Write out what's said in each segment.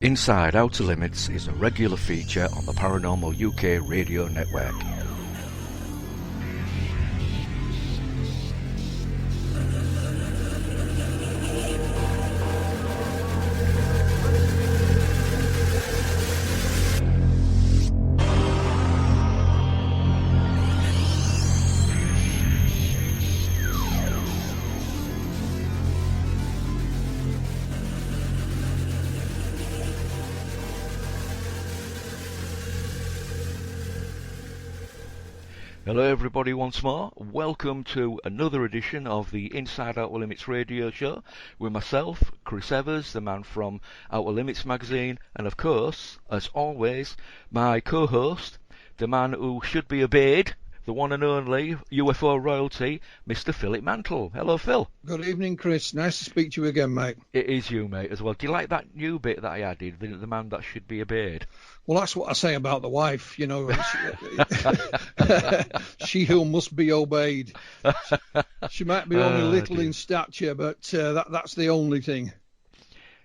Inside Outer Limits is a regular feature on the Paranormal UK radio network. Hello everybody once more, welcome to another edition of the Inside Outer Limits radio show with myself, Chris Evers, the man from Outer Limits magazine, and of course, as always, my co-host, the man who should be obeyed, the one and only UFO royalty, Mr. Philip Mantle. Hello Phil. Good evening, Chris. Nice to speak to you again, mate. It is you, mate, as well. Do you like that new bit that I added, the man that should be obeyed? Well, that's what I say about the wife, you know. She who must be obeyed. She might be only little in stature, but that's the only thing.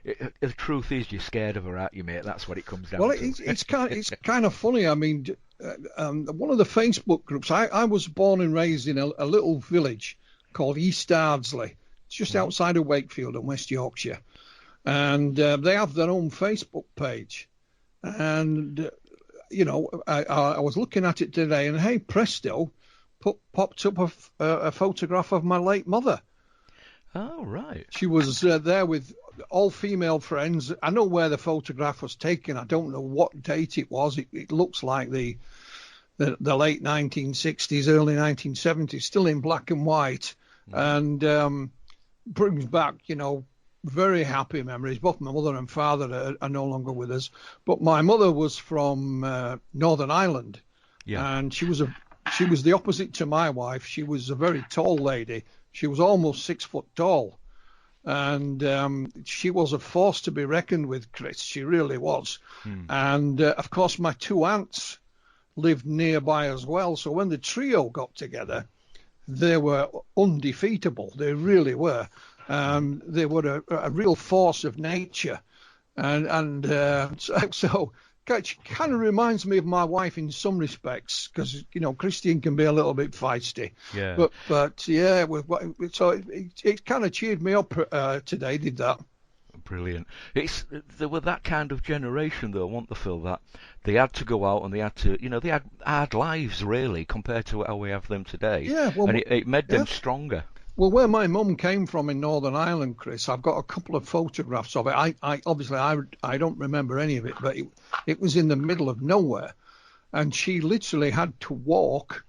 The truth is, you're scared of her, aren't you, mate? That's what it comes down to. Well, it's kind of funny. I mean, one of the Facebook groups. I was born and raised in a little village called East Ardsley. It's just outside of Wakefield in West Yorkshire, and they have their own Facebook page. And you know, I was looking at it today, and hey, presto, popped up a photograph of my late mother. Oh, right. She was there with all female friends. I know where the photograph was taken. I don't know what date it was. It looks like the late 1960s, early 1970s, still in black and white, and brings back, you know, very happy memories. Both my mother and father are no longer with us, but my mother was from Northern Ireland, and she was the opposite to my wife. She was a very tall lady. She was almost 6 foot tall, and she was a force to be reckoned with, Chris. She really was. And of course, my two aunts lived nearby as well. So when the trio got together, they were undefeatable. They really were. They were a real force of nature, and so it kind of reminds me of my wife in some respects, because you know Christine can be a little bit feisty. Yeah. But yeah, so it kind of cheered me up today. Did that? Brilliant. They were that kind of generation, though, weren't they, Phil? That they had to go out and they had to, you know, they had hard lives really compared to how we have them today. Yeah. Well, and it made them stronger. Well, where my mum came from in Northern Ireland, Chris, I've got a couple of photographs of it. I obviously don't remember any of it, but it was in the middle of nowhere, and she literally had to walk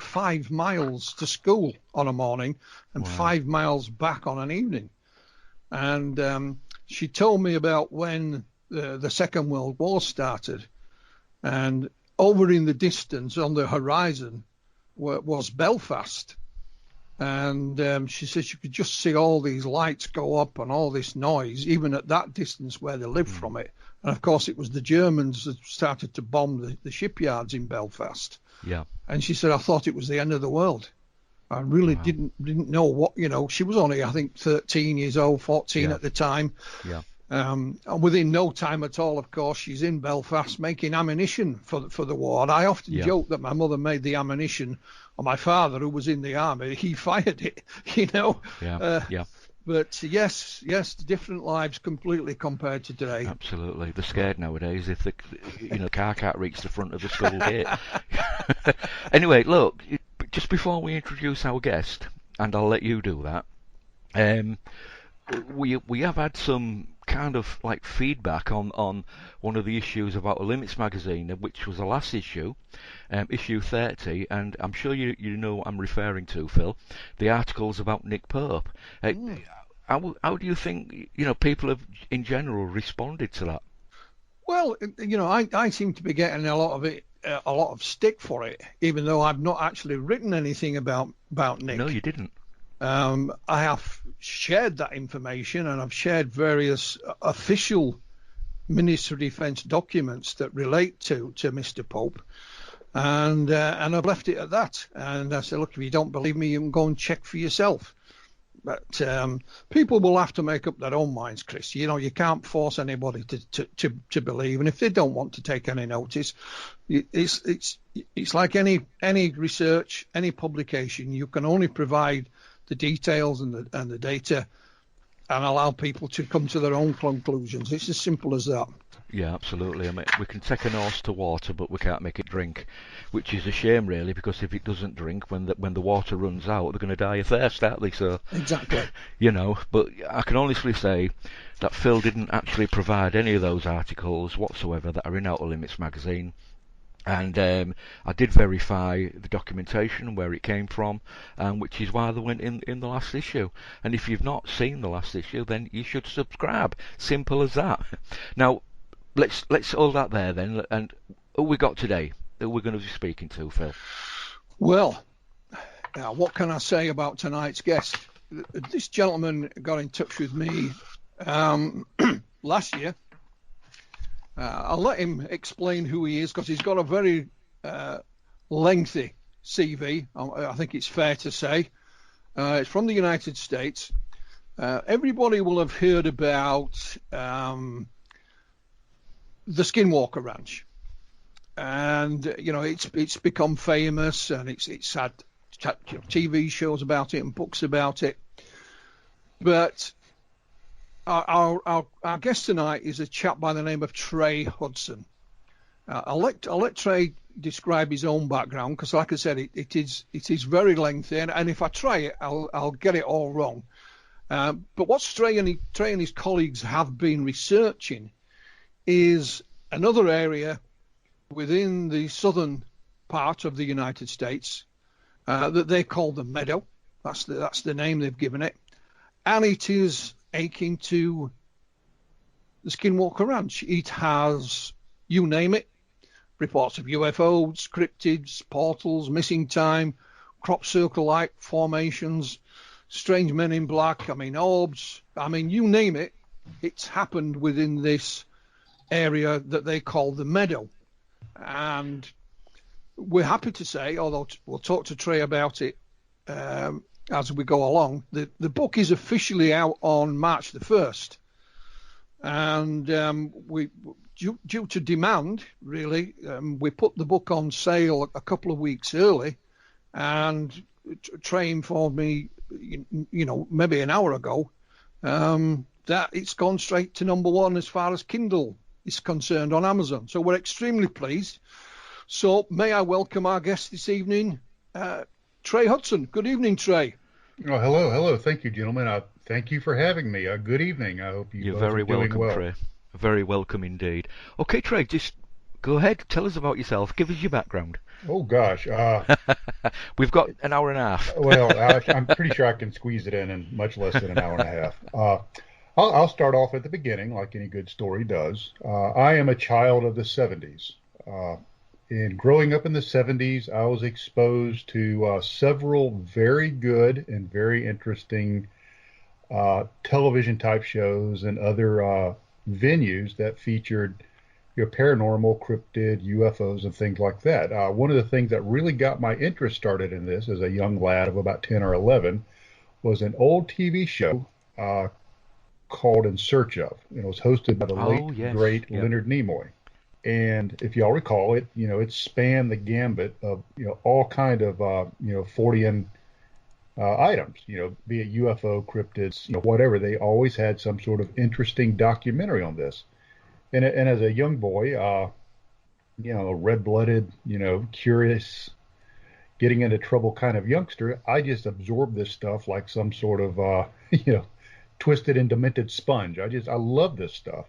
5 miles to school on a morning and 5 miles back on an evening. And she told me about when the Second World War started, and over in the distance on the horizon was Belfast. And she said she could just see all these lights go up and all this noise, even at that distance where they lived from it. And of course, it was the Germans that started to bomb the shipyards in Belfast. Yeah. And she said, I thought it was the end of the world. I really didn't know what, you know, she was only, I think, 13 years old, 14 at the time. Yeah. And within no time at all, of course, she's in Belfast making ammunition for the war. And I often joke that my mother made the ammunition, or my father, who was in the army, he fired it, you know. But yes, different lives completely compared to today. Absolutely. They're scared nowadays if the car can't reach the front of the school gate. Anyway, look, just before we introduce our guest, and I'll let you do that, we have had some kind of like feedback on one of the issues of Outer Limits magazine, which was the last issue, issue 30, and I'm sure you know what I'm referring to, Phil, the articles about Nick Pope. How do you think, you know, people have in general responded to that? Well, you know, I seem to be getting a lot of stick for it, even though I've not actually written anything about Nick. No, you didn't. I have shared that information, and I've shared various official Ministry of Defence documents that relate to Mr. Pope, and I've left it at that. And I said, look, if you don't believe me, you can go and check for yourself. But people will have to make up their own minds, Chris. You know, you can't force anybody to believe, and if they don't want to take any notice, it's like any research, any publication. You can only provide the details and the data, and allow people to come to their own conclusions. It's as simple as that. Yeah, absolutely. I mean, we can take an horse to water, but we can't make it drink, which is a shame, really, because if it doesn't drink, when the water runs out, they're going to die of thirst, aren't they? So, exactly. You know, but I can honestly say that Phil didn't actually provide any of those articles whatsoever that are in Outer Limits magazine. And I did verify the documentation, where it came from, which is why they went in the last issue. And if you've not seen the last issue, then you should subscribe. Simple as that. Now, let's hold that there then. And who we got today? Who we're going to be speaking to, Phil? Well, what can I say about tonight's guest? This gentleman got in touch with me last year. I'll let him explain who he is, because he's got a very lengthy CV, I think it's fair to say. It's from the United States. Everybody will have heard about the Skinwalker Ranch. And, you know, it's become famous, and it's had TV shows about it and books about it. But our guest tonight is a chap by the name of Trey Hudson. I'll let Trey describe his own background, because, like I said, it is very lengthy, and if I try it, I'll get it all wrong. But what Trey and his colleagues have been researching is another area within the southern part of the United States that they call the Meadow. That's the name they've given it, and it is akin to the Skinwalker Ranch. It has, you name it, reports of UFOs, cryptids, portals, missing time, crop circle-like formations, strange men in black, orbs. You name it, it's happened within this area that they call the Meadow. And we're happy to say, although we'll talk to Trey about it as we go along, the book is officially out on March the 1st. And we, due to demand, really, we put the book on sale a couple of weeks early. And Trey informed me, maybe an hour ago, that it's gone straight to number one as far as Kindle is concerned on Amazon. So we're extremely pleased. So may I welcome our guest this evening, Trey Hudson. Good evening, Trey. Oh, hello. Thank you, gentlemen. Thank you for having me. Good evening. I hope you're very doing welcome, well. Trey. Very welcome indeed. Okay, Trey, just go ahead. Tell us about yourself. Give us your background. Oh, gosh. We've got an hour and a half. Well, I'm pretty sure I can squeeze it in much less than an hour and a half. I'll start off at the beginning, like any good story does. I am a child of the 70s. In growing up in the 70s, I was exposed to several very good and very interesting television type shows and other venues that featured paranormal, cryptid, UFOs, and things like that. One of the things that really got my interest started in this as a young lad of about 10 or 11 was an old TV show called In Search Of. It was hosted by the great Leonard Nimoy. And if y'all recall it, it spanned the gambit of, all kind of, Fortean items, be it UFO, cryptids, whatever. They always had some sort of interesting documentary on this. And as a young boy, a red-blooded, curious, getting into trouble kind of youngster, I just absorbed this stuff like some sort of, twisted and demented sponge. I love this stuff.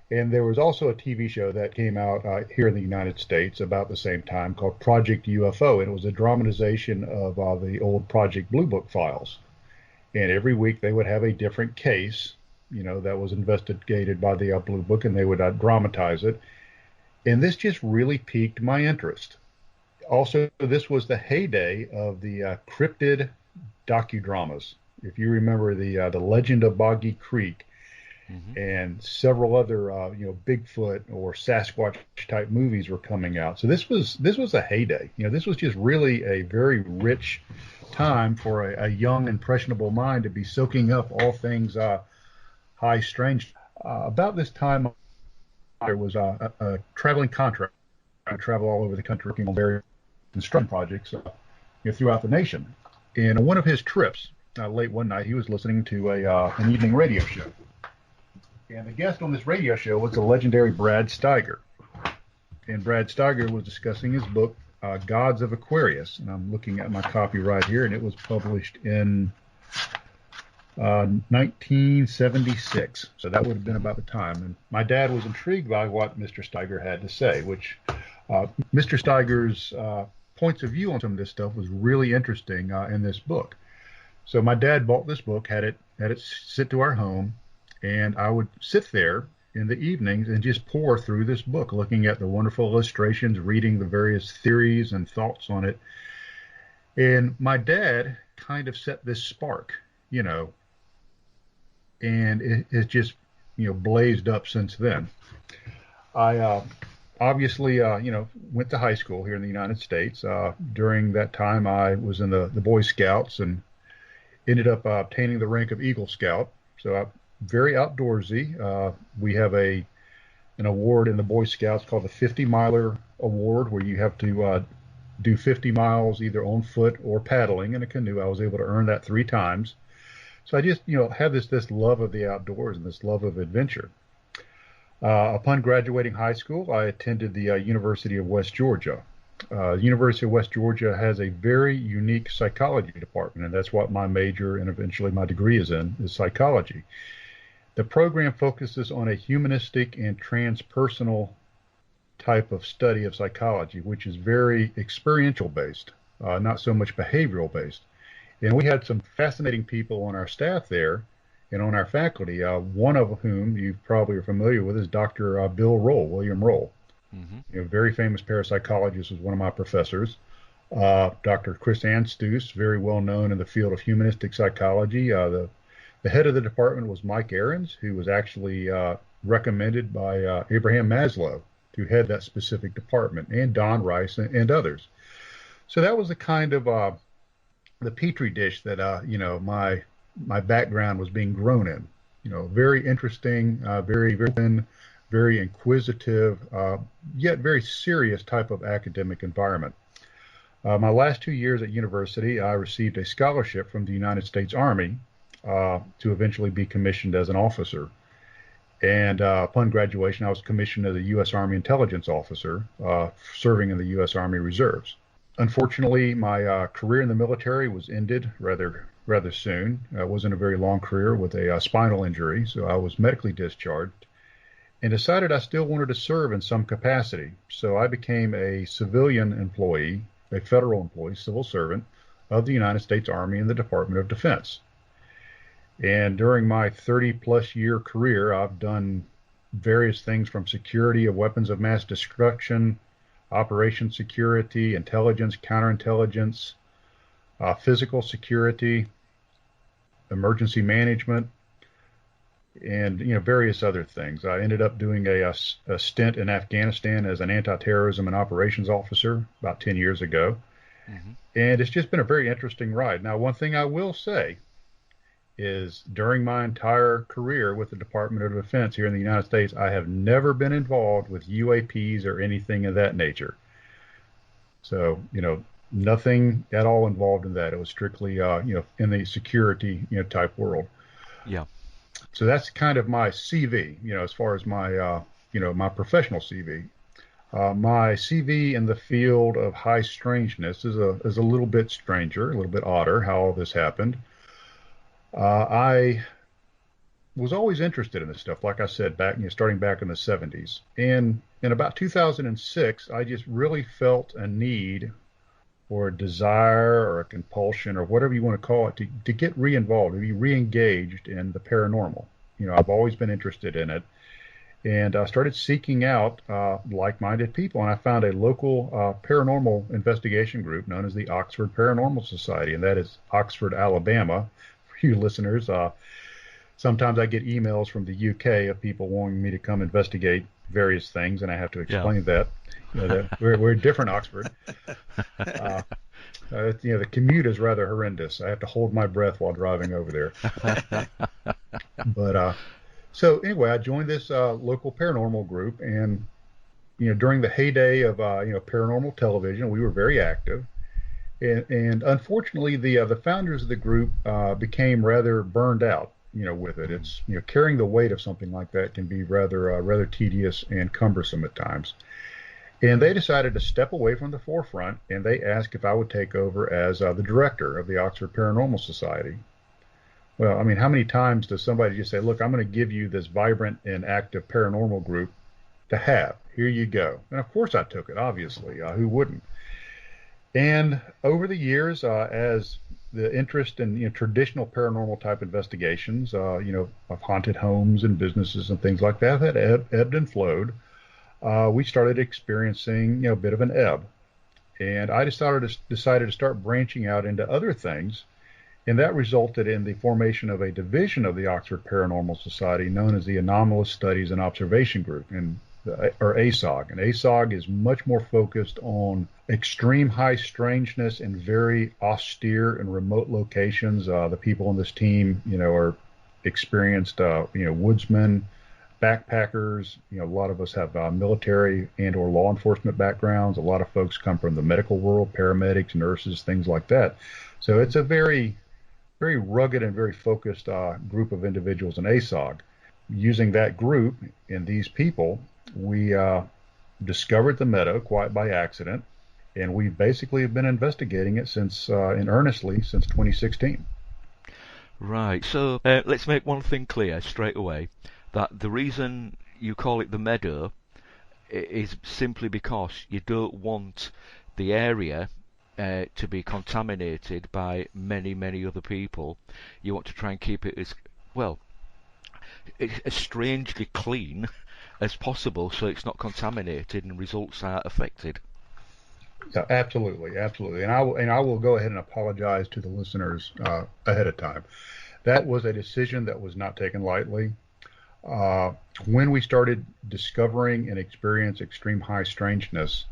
And there was also a TV show that came out here in the United States about the same time called Project UFO. And it was a dramatization of the old Project Blue Book files. And every week they would have a different case, that was investigated by the Blue Book, and they would dramatize it. And this just really piqued my interest. Also, this was the heyday of the cryptid docudramas. If you remember the Legend of Boggy Creek, and several other, Bigfoot or Sasquatch type movies were coming out. So this was a heyday. This was just really a very rich time for a young, impressionable mind to be soaking up all things high strange. About this time, there was a traveling contractor. I travel all over the country working on various construction projects throughout the nation. And on one of his trips, late one night, he was listening to an evening radio show. And the guest on this radio show was the legendary Brad Steiger. And Brad Steiger was discussing his book, Gods of Aquarius. And I'm looking at my copy right here, and it was published in 1976. So that would have been about the time. And my dad was intrigued by what Mr. Steiger had to say, which Mr. Steiger's points of view on some of this stuff was really interesting in this book. So my dad bought this book, had it sit to our home, and I would sit there in the evenings and just pour through this book, looking at the wonderful illustrations, reading the various theories and thoughts on it. And my dad kind of set this spark, and it just, blazed up since then. I obviously, went to high school here in the United States. During that time, I was in the Boy Scouts and ended up obtaining the rank of Eagle Scout. So very outdoorsy. We have an award in the Boy Scouts called the 50-miler award, where you have to do 50 miles either on foot or paddling in a canoe. I was able to earn that 3 times. So I just, have this love of the outdoors and this love of adventure. Upon graduating high school, I attended the University of West Georgia. University of West Georgia has a very unique psychology department, and that's what my major and eventually my degree is psychology. The program focuses on a humanistic and transpersonal type of study of psychology, which is very experiential based, not so much behavioral based. And we had some fascinating people on our staff there and on our faculty, one of whom you probably are familiar with is Dr. William Roll. Mm-hmm. Very famous parapsychologist, was one of my professors. Dr. Chris Anstus, very well known in the field of humanistic psychology. The head of the department was Mike Ahrens, who was actually recommended by Abraham Maslow to head that specific department, and Don Rice and others. So that was the kind of the petri dish that my background was being grown in. Very interesting, very open, very inquisitive, yet very serious type of academic environment. My last 2 years at university, I received a scholarship from the United States Army to eventually be commissioned as an officer. And upon graduation, I was commissioned as a U.S. Army intelligence officer, serving in the U.S. Army Reserves. Unfortunately, my career in the military was ended rather soon. It wasn't a very long career with a spinal injury, so I was medically discharged and decided I still wanted to serve in some capacity. So I became a civilian employee, a federal employee, civil servant of the United States Army in the Department of Defense. And during my 30-plus year career, I've done various things from security of weapons of mass destruction, operation security, intelligence, counterintelligence, physical security, emergency management, and various other things. I ended up doing a stint in Afghanistan as an anti-terrorism and operations officer about 10 years ago. Mm-hmm. And it's just been a very interesting ride. Now, one thing I will say is during my entire career with the Department of Defense here in the United States, I have never been involved with UAPs or anything of that nature. So, nothing at all involved in that. It was strictly, in the security, type world. Yeah. So that's kind of my CV, as far as my, my professional CV. My CV in the field of high strangeness is a little bit stranger, a little bit odder how all this happened. I was always interested in this stuff, like I said, starting back in the 70s. And in about 2006, I just really felt a need or a desire or a compulsion or whatever you want to call it to get re-involved, to be re-engaged in the paranormal. I've always been interested in it. And I started seeking out like-minded people, and I found a local paranormal investigation group known as the Oxford Paranormal Society, and that is Oxford, Alabama. For you listeners, sometimes I get emails from the UK of people wanting me to come investigate various things, and I have to explain that. That we're a different Oxford. The commute is rather horrendous. I have to hold my breath while driving over there. But so anyway, I joined this local paranormal group, and during the heyday of paranormal television, we were very active. And unfortunately, the founders of the group became rather burned out. With it, it's carrying the weight of something like that can be rather tedious and cumbersome at times. And they decided to step away from the forefront, and they asked if I would take over as the director of the Oxford Paranormal Society. Well, I mean, how many times does somebody just say, "Look, I'm going to give you this vibrant and active paranormal group to have. Here you go." And of course, I took it. Obviously, who wouldn't? And over the years, as the interest in traditional paranormal type investigations, of haunted homes and businesses and things like that, had ebbed and flowed. We started experiencing a bit of an ebb, and I decided to start branching out into other things, and that resulted in the formation of a division of the Oxford Paranormal Society known as the Anomalous Studies and Observation Group, or ASOG. And ASOG is much more focused on extreme high strangeness in very austere and remote locations. The people on this team, are experienced, woodsmen, backpackers. A lot of us have military and or law enforcement backgrounds. A lot of folks come from the medical world, paramedics, nurses, things like that. So it's a very, very rugged and very focused group of individuals in ASOG. Using that group and these people, we discovered the Meadow quite by accident, and we basically have been investigating it earnestly since 2016. Right. So let's make one thing clear straight away, that the reason you call it the Meadow is simply because you don't want the area to be contaminated by many, many other people. You want to try and keep it as strangely clean as possible, so it's not contaminated and results are affected. Yeah, absolutely, and I will go ahead and apologize to the listeners ahead of time. That was a decision that was not taken lightly. When we started discovering and experience extreme high strangeness,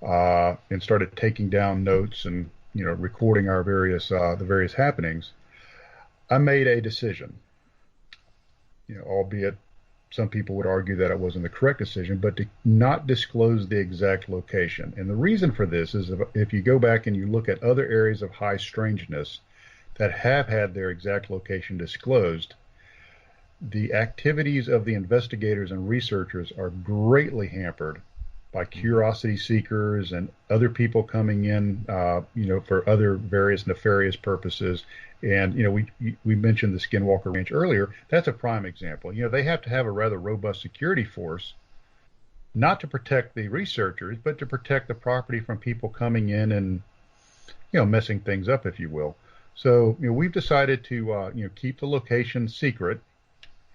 and started taking down notes and recording our the various happenings, I made a decision. Albeit some people would argue that it wasn't the correct decision, but to not disclose the exact location. And the reason for this is if you go back and you look at other areas of high strangeness that have had their exact location disclosed, the activities of the investigators and researchers are greatly hampered by curiosity seekers and other people coming in, for other various nefarious purposes. And, we mentioned the Skinwalker Ranch earlier. That's a prime example. They have to have a rather robust security force, not to protect the researchers, but to protect the property from people coming in and, messing things up, if you will. So, we've decided to, keep the location secret.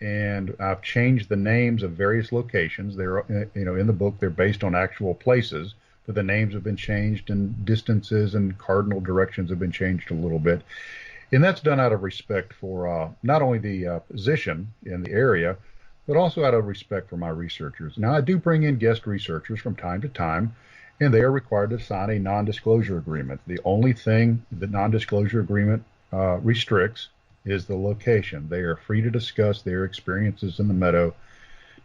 And I've changed the names of various locations. They're, in the book, they're based on actual places, but the names have been changed and distances and cardinal directions have been changed a little bit. And that's done out of respect for not only the position in the area, but also out of respect for my researchers. Now, I do bring in guest researchers from time to time, and they are required to sign a non-disclosure agreement. The only thing the non-disclosure agreement restricts is the location. They are free to discuss their experiences in the Meadow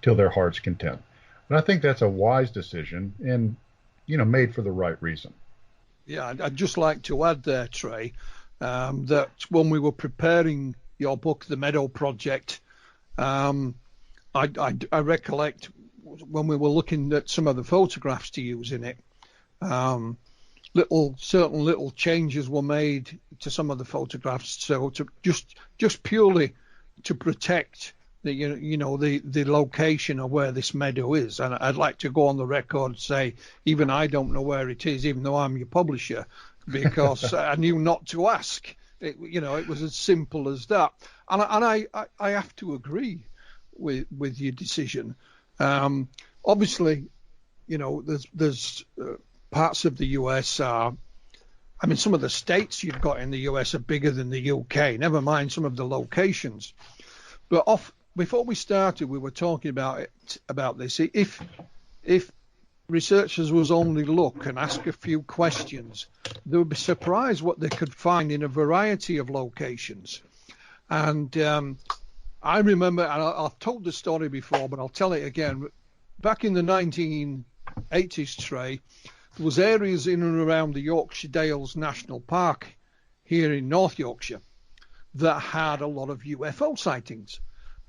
till their heart's content. And I think that's a wise decision and, made for the right reason. Yeah, I'd just like to add there, Trey, that when we were preparing your book, The Meadow Project, I recollect when we were looking at some of the photographs to use in it, certain little changes were made to some of the photographs, so to just purely to protect the location of where this meadow is. And I'd like to go on the record and say even I don't know where it is, even though I'm your publisher, because I knew not to ask. It was as simple as that. And I have to agree with your decision. Obviously, there's parts of the US some of the states you've got in the US are bigger than the UK, never mind some of the locations. But before we started, we were talking about this. If researchers was only look and ask a few questions, they would be surprised what they could find in a variety of locations. And I remember, and I've told the story before, but I'll tell it again. Back in the 1980s, Trey, there was areas in and around the Yorkshire Dales National Park here in North Yorkshire that had a lot of UFO sightings.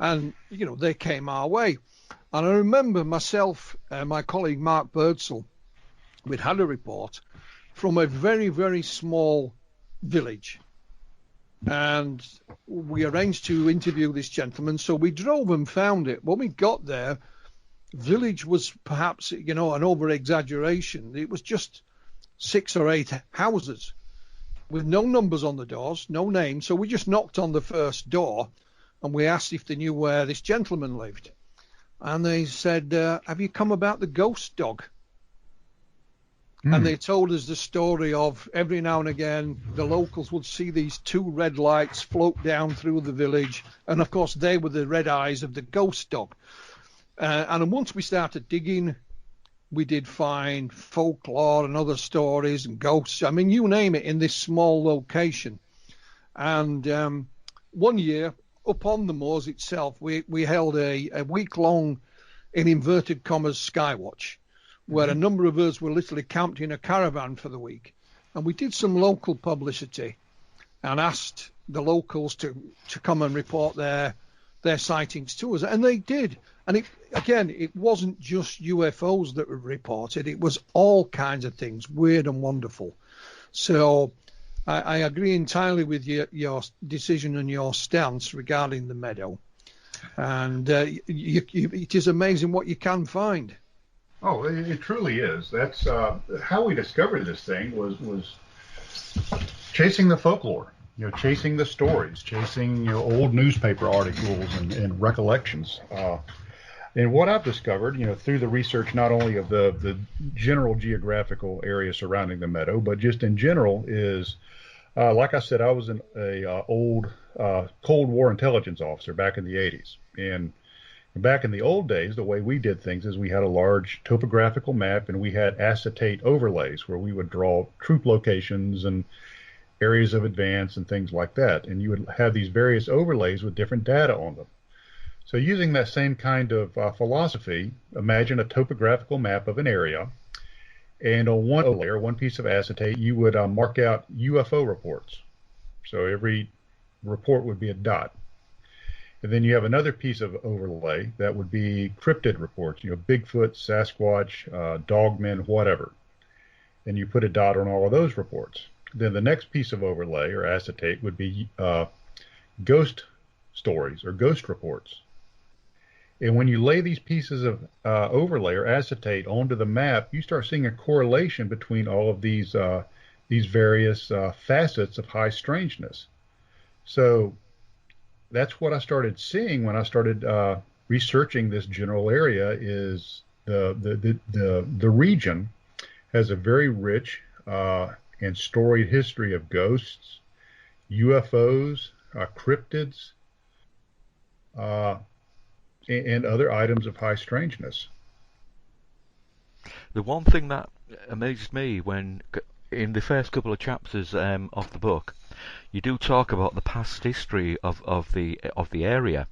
And, you know, they came our way. And I remember myself and my colleague Mark Birdsall, we'd had a report from a very, very small village. And we arranged to interview this gentleman. So we drove and found it. When we got there, village was perhaps, you know, an over-exaggeration. It was just 6 or 8 houses with no numbers on the doors, no names. So we just knocked on the first door and we asked if they knew where this gentleman lived. And they said, have you come about the ghost dog? And they told us the story of every now and again, the locals would see these 2 red lights float down through the village. And of course, they were the red eyes of the ghost dog. And once we started digging, we did find folklore and other stories and ghosts. I mean, you name it, in this small location. And one year, up on the moors itself, we held a week-long, in inverted commas, skywatch, where a number of us were literally camped in a caravan for the week. And we did some local publicity and asked the locals to come and report their sightings to us. And they did. And it wasn't just UFOs that were reported. It was all kinds of things, weird and wonderful. So I agree entirely with your decision and your stance regarding the Meadow. And it is amazing what you can find. Oh, it truly is. That's how we discovered this thing was chasing the folklore, you know, chasing the stories, chasing, you know, old newspaper articles and recollections. And what I've discovered, you know, through the research not only of the general geographical area surrounding the Meadow, but just in general is, like I said, I was an old Cold War intelligence officer back in the 80s. And back in the old days, the way we did things is we had a large topographical map and we had acetate overlays where we would draw troop locations and areas of advance and things like that. And you would have these various overlays with different data on them. So using that same kind of philosophy, imagine a topographical map of an area. And on one layer, one piece of acetate, you would mark out UFO reports. So every report would be a dot. And then you have another piece of overlay that would be cryptid reports, you know, Bigfoot, Sasquatch, Dogmen, whatever. And you put a dot on all of those reports. Then the next piece of overlay or acetate would be ghost stories or ghost reports. And when you lay these pieces of overlay or acetate onto the map, you start seeing a correlation between all of these various facets of high strangeness. So that's what I started seeing when I started researching this general area. Is the region has a very rich and storied history of ghosts, UFOs, cryptids, and other items of high strangeness. The one thing that amazed me when, in the first couple of chapters of the book, you do talk about the past history of the area,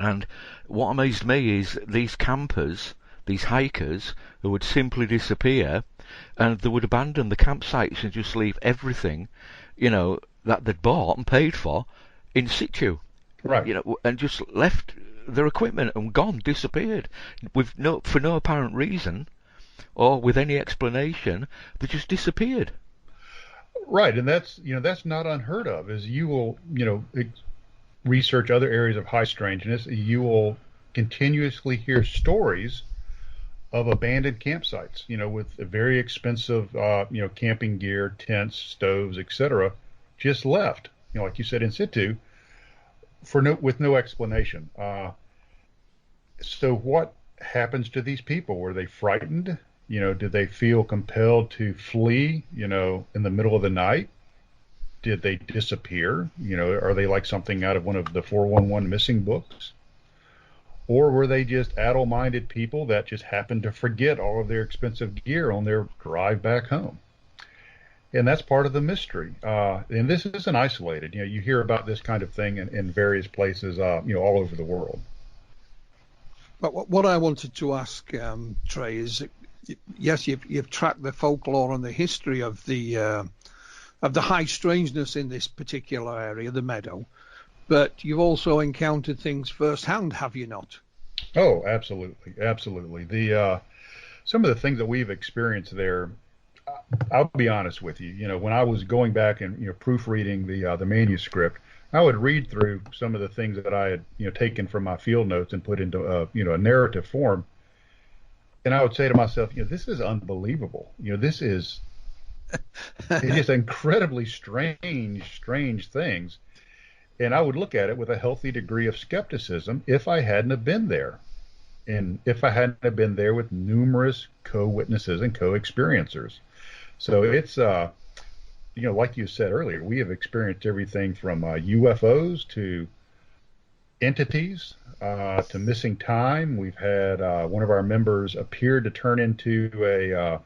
and what amazed me is these campers, these hikers, who would simply disappear, and they would abandon the campsites and just leave everything, you know, that they'd bought and paid for in situ, right? You know, and just left their equipment and gone, disappeared, for no apparent reason or with any explanation. They just disappeared. Right, and that's not unheard of. As you will, research other areas of high strangeness, you will continuously hear stories of abandoned campsites, with very expensive, camping gear, tents, stoves, etc., just left, like you said, in situ, with no explanation. So what happens to these people? Were they frightened? Did they feel compelled to flee, in the middle of the night? Did they disappear? Are they like something out of one of the 411 missing books? Or were they just addle-minded people that just happened to forget all of their expensive gear on their drive back home? And that's part of the mystery. And this isn't isolated. You hear about this kind of thing in various places, all over the world. But what I wanted to ask, Trey, is yes, you've tracked the folklore and the history of the high strangeness in this particular area, the Meadow, but you've also encountered things firsthand, have you not? Oh, absolutely, absolutely. Some of the things that we've experienced there, I'll be honest with you. When I was going back and proofreading the manuscript, I would read through some of the things that I had taken from my field notes and put into a narrative form, and I would say to myself, this is unbelievable. This is it's just incredibly strange things. And I would look at it with a healthy degree of skepticism if I hadn't have been there, and if I hadn't have been there with numerous co-witnesses and co-experiencers. So it's like you said earlier, we have experienced everything from UFOs to entities to missing time. We've had one of our members appear to turn into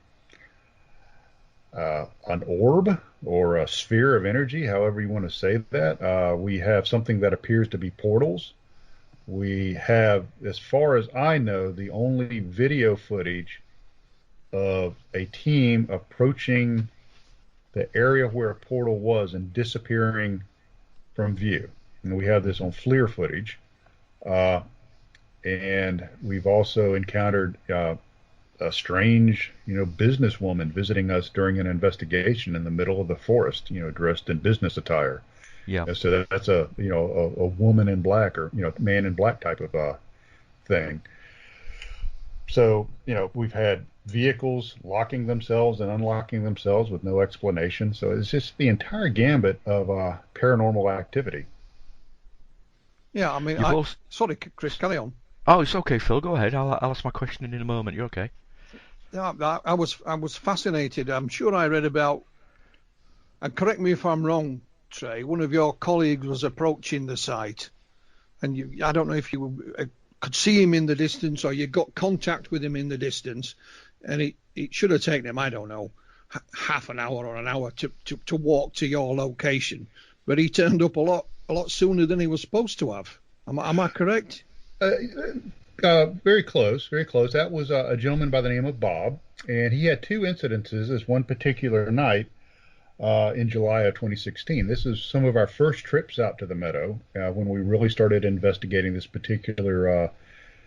an orb or a sphere of energy, however you want to say that. We have something that appears to be portals. We have, as far as I know, the only video footage of a team approaching the area where a portal was and disappearing from view. And we have this on FLIR footage. And we've also encountered a strange, businesswoman visiting us during an investigation in the middle of the forest, dressed in business attire. Yeah. And so that's a woman in black or, man in black type of thing. So, we've had vehicles locking themselves and unlocking themselves with no explanation. So it's just the entire gambit of paranormal activity. Yeah, I mean, sorry, Chris, carry on. Oh, it's okay, Phil. Go ahead. I'll ask my question in a moment. You're okay. Yeah, I was fascinated. I'm sure I read about, and correct me if I'm wrong, Trey, one of your colleagues was approaching the site, and I don't know if you could see him in the distance or you got contact with him in the distance, and it should have taken him, I don't know, half an hour or an hour to walk to your location, but he turned up a lot sooner than he was supposed to have. Am I correct? Very close, very close. That was a gentleman by the name of Bob, and he had two incidences this one particular night in July of 2016. This is some of our first trips out to the Meadow when we really started investigating this particular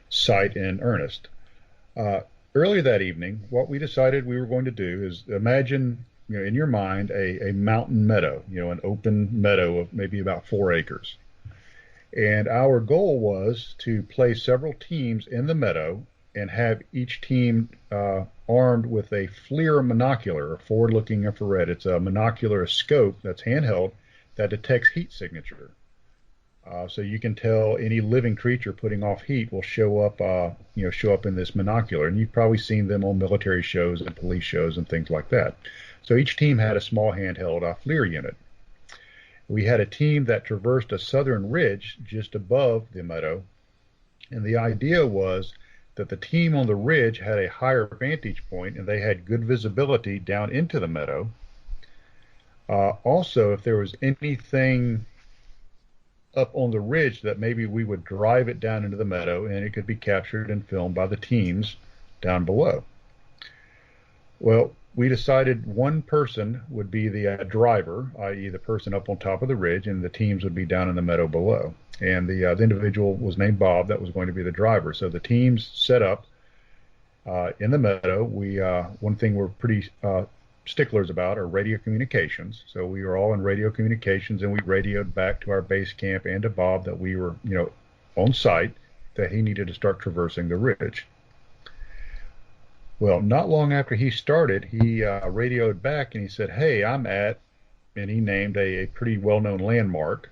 site in earnest. Earlier that evening, what we decided we were going to do is imagine, in your mind, a mountain meadow, an open meadow of maybe about 4 acres. And our goal was to place several teams in the meadow and have each team armed with a FLIR monocular, a forward-looking infrared. It's a monocular, a scope that's handheld that detects heat signature. So you can tell any living creature putting off heat will show up in this monocular. And you've probably seen them on military shows and police shows and things like that. So each team had a small handheld FLIR unit. We had a team that traversed a southern ridge just above the meadow, and the idea was that the team on the ridge had a higher vantage point and they had good visibility down into the meadow. Also, if there was anything up on the ridge, that maybe we would drive it down into the meadow and it could be captured and filmed by the teams down below. Well, we decided one person would be the driver, i.e. the person up on top of the ridge, and the teams would be down in the meadow below. And the individual was named Bob that was going to be the driver. So the teams set up in the meadow. One thing we're pretty sticklers about are radio communications. So we were all in radio communications, and we radioed back to our base camp and to Bob that we were, on site, that he needed to start traversing the ridge. Well, not long after he started, he radioed back and he said, "Hey, I'm at," and he named a pretty well-known landmark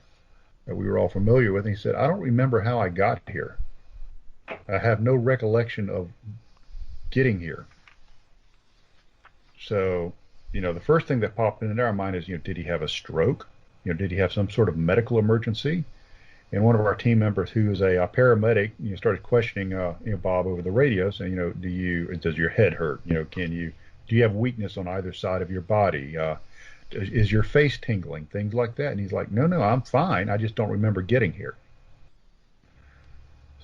that we were all familiar with. And he said, "I don't remember how I got here. I have no recollection of getting here." So, the first thing that popped into our mind is, did he have a stroke? Did he have some sort of medical emergency? And one of our team members, who is a paramedic, started questioning Bob over the radio, saying, does your head hurt? Do you have weakness on either side of your body? Is your face tingling? Things like that. And he's like, no, I'm fine. I just don't remember getting here.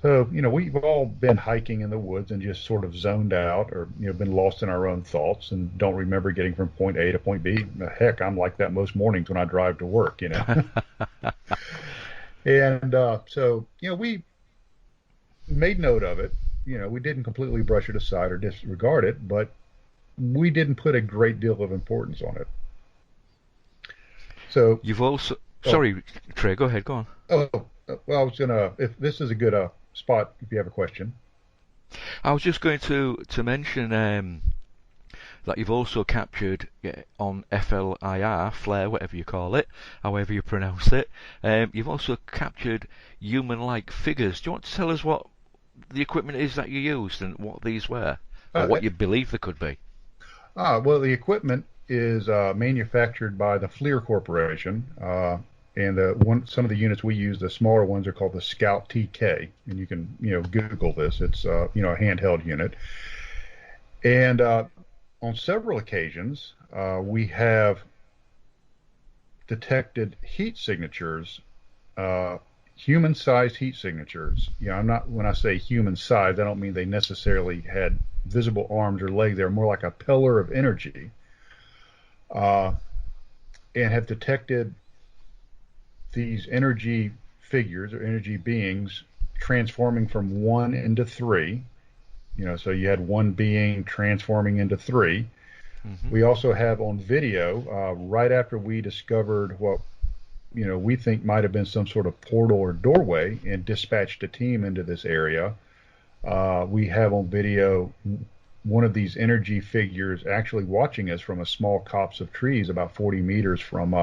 So, we've all been hiking in the woods and just sort of zoned out, or, been lost in our own thoughts and don't remember getting from point A to point B. Heck, I'm like that most mornings when I drive to work, And so, we made note of it. We didn't completely brush it aside or disregard it, but we didn't put a great deal of importance on it. So you've also... Sorry, Trey, go ahead, go on. Well, I was if this is a good spot if you have a question. I was just going to mention that you've also captured on FLIR, flare, whatever you call it, however you pronounce it, you've also captured human-like figures. Do you want to tell us what the equipment is that you used and what these were, or what you believe they could be? Well, the equipment is manufactured by the FLIR Corporation, and some of the units we use, the smaller ones, are called the Scout TK, and you can Google this. It's a handheld unit, and on several occasions we have detected heat signatures, human-sized heat signatures. When I say human-sized, I don't mean they necessarily had visible arms or legs. They're more like a pillar of energy, and have detected these energy figures or energy beings transforming from one into three. So you had one being transforming into three. Mm-hmm. We also have on video, right after we discovered what we think might have been some sort of portal or doorway and dispatched a team into this area, we have on video one of these energy figures actually watching us from a small copse of trees about 40 meters from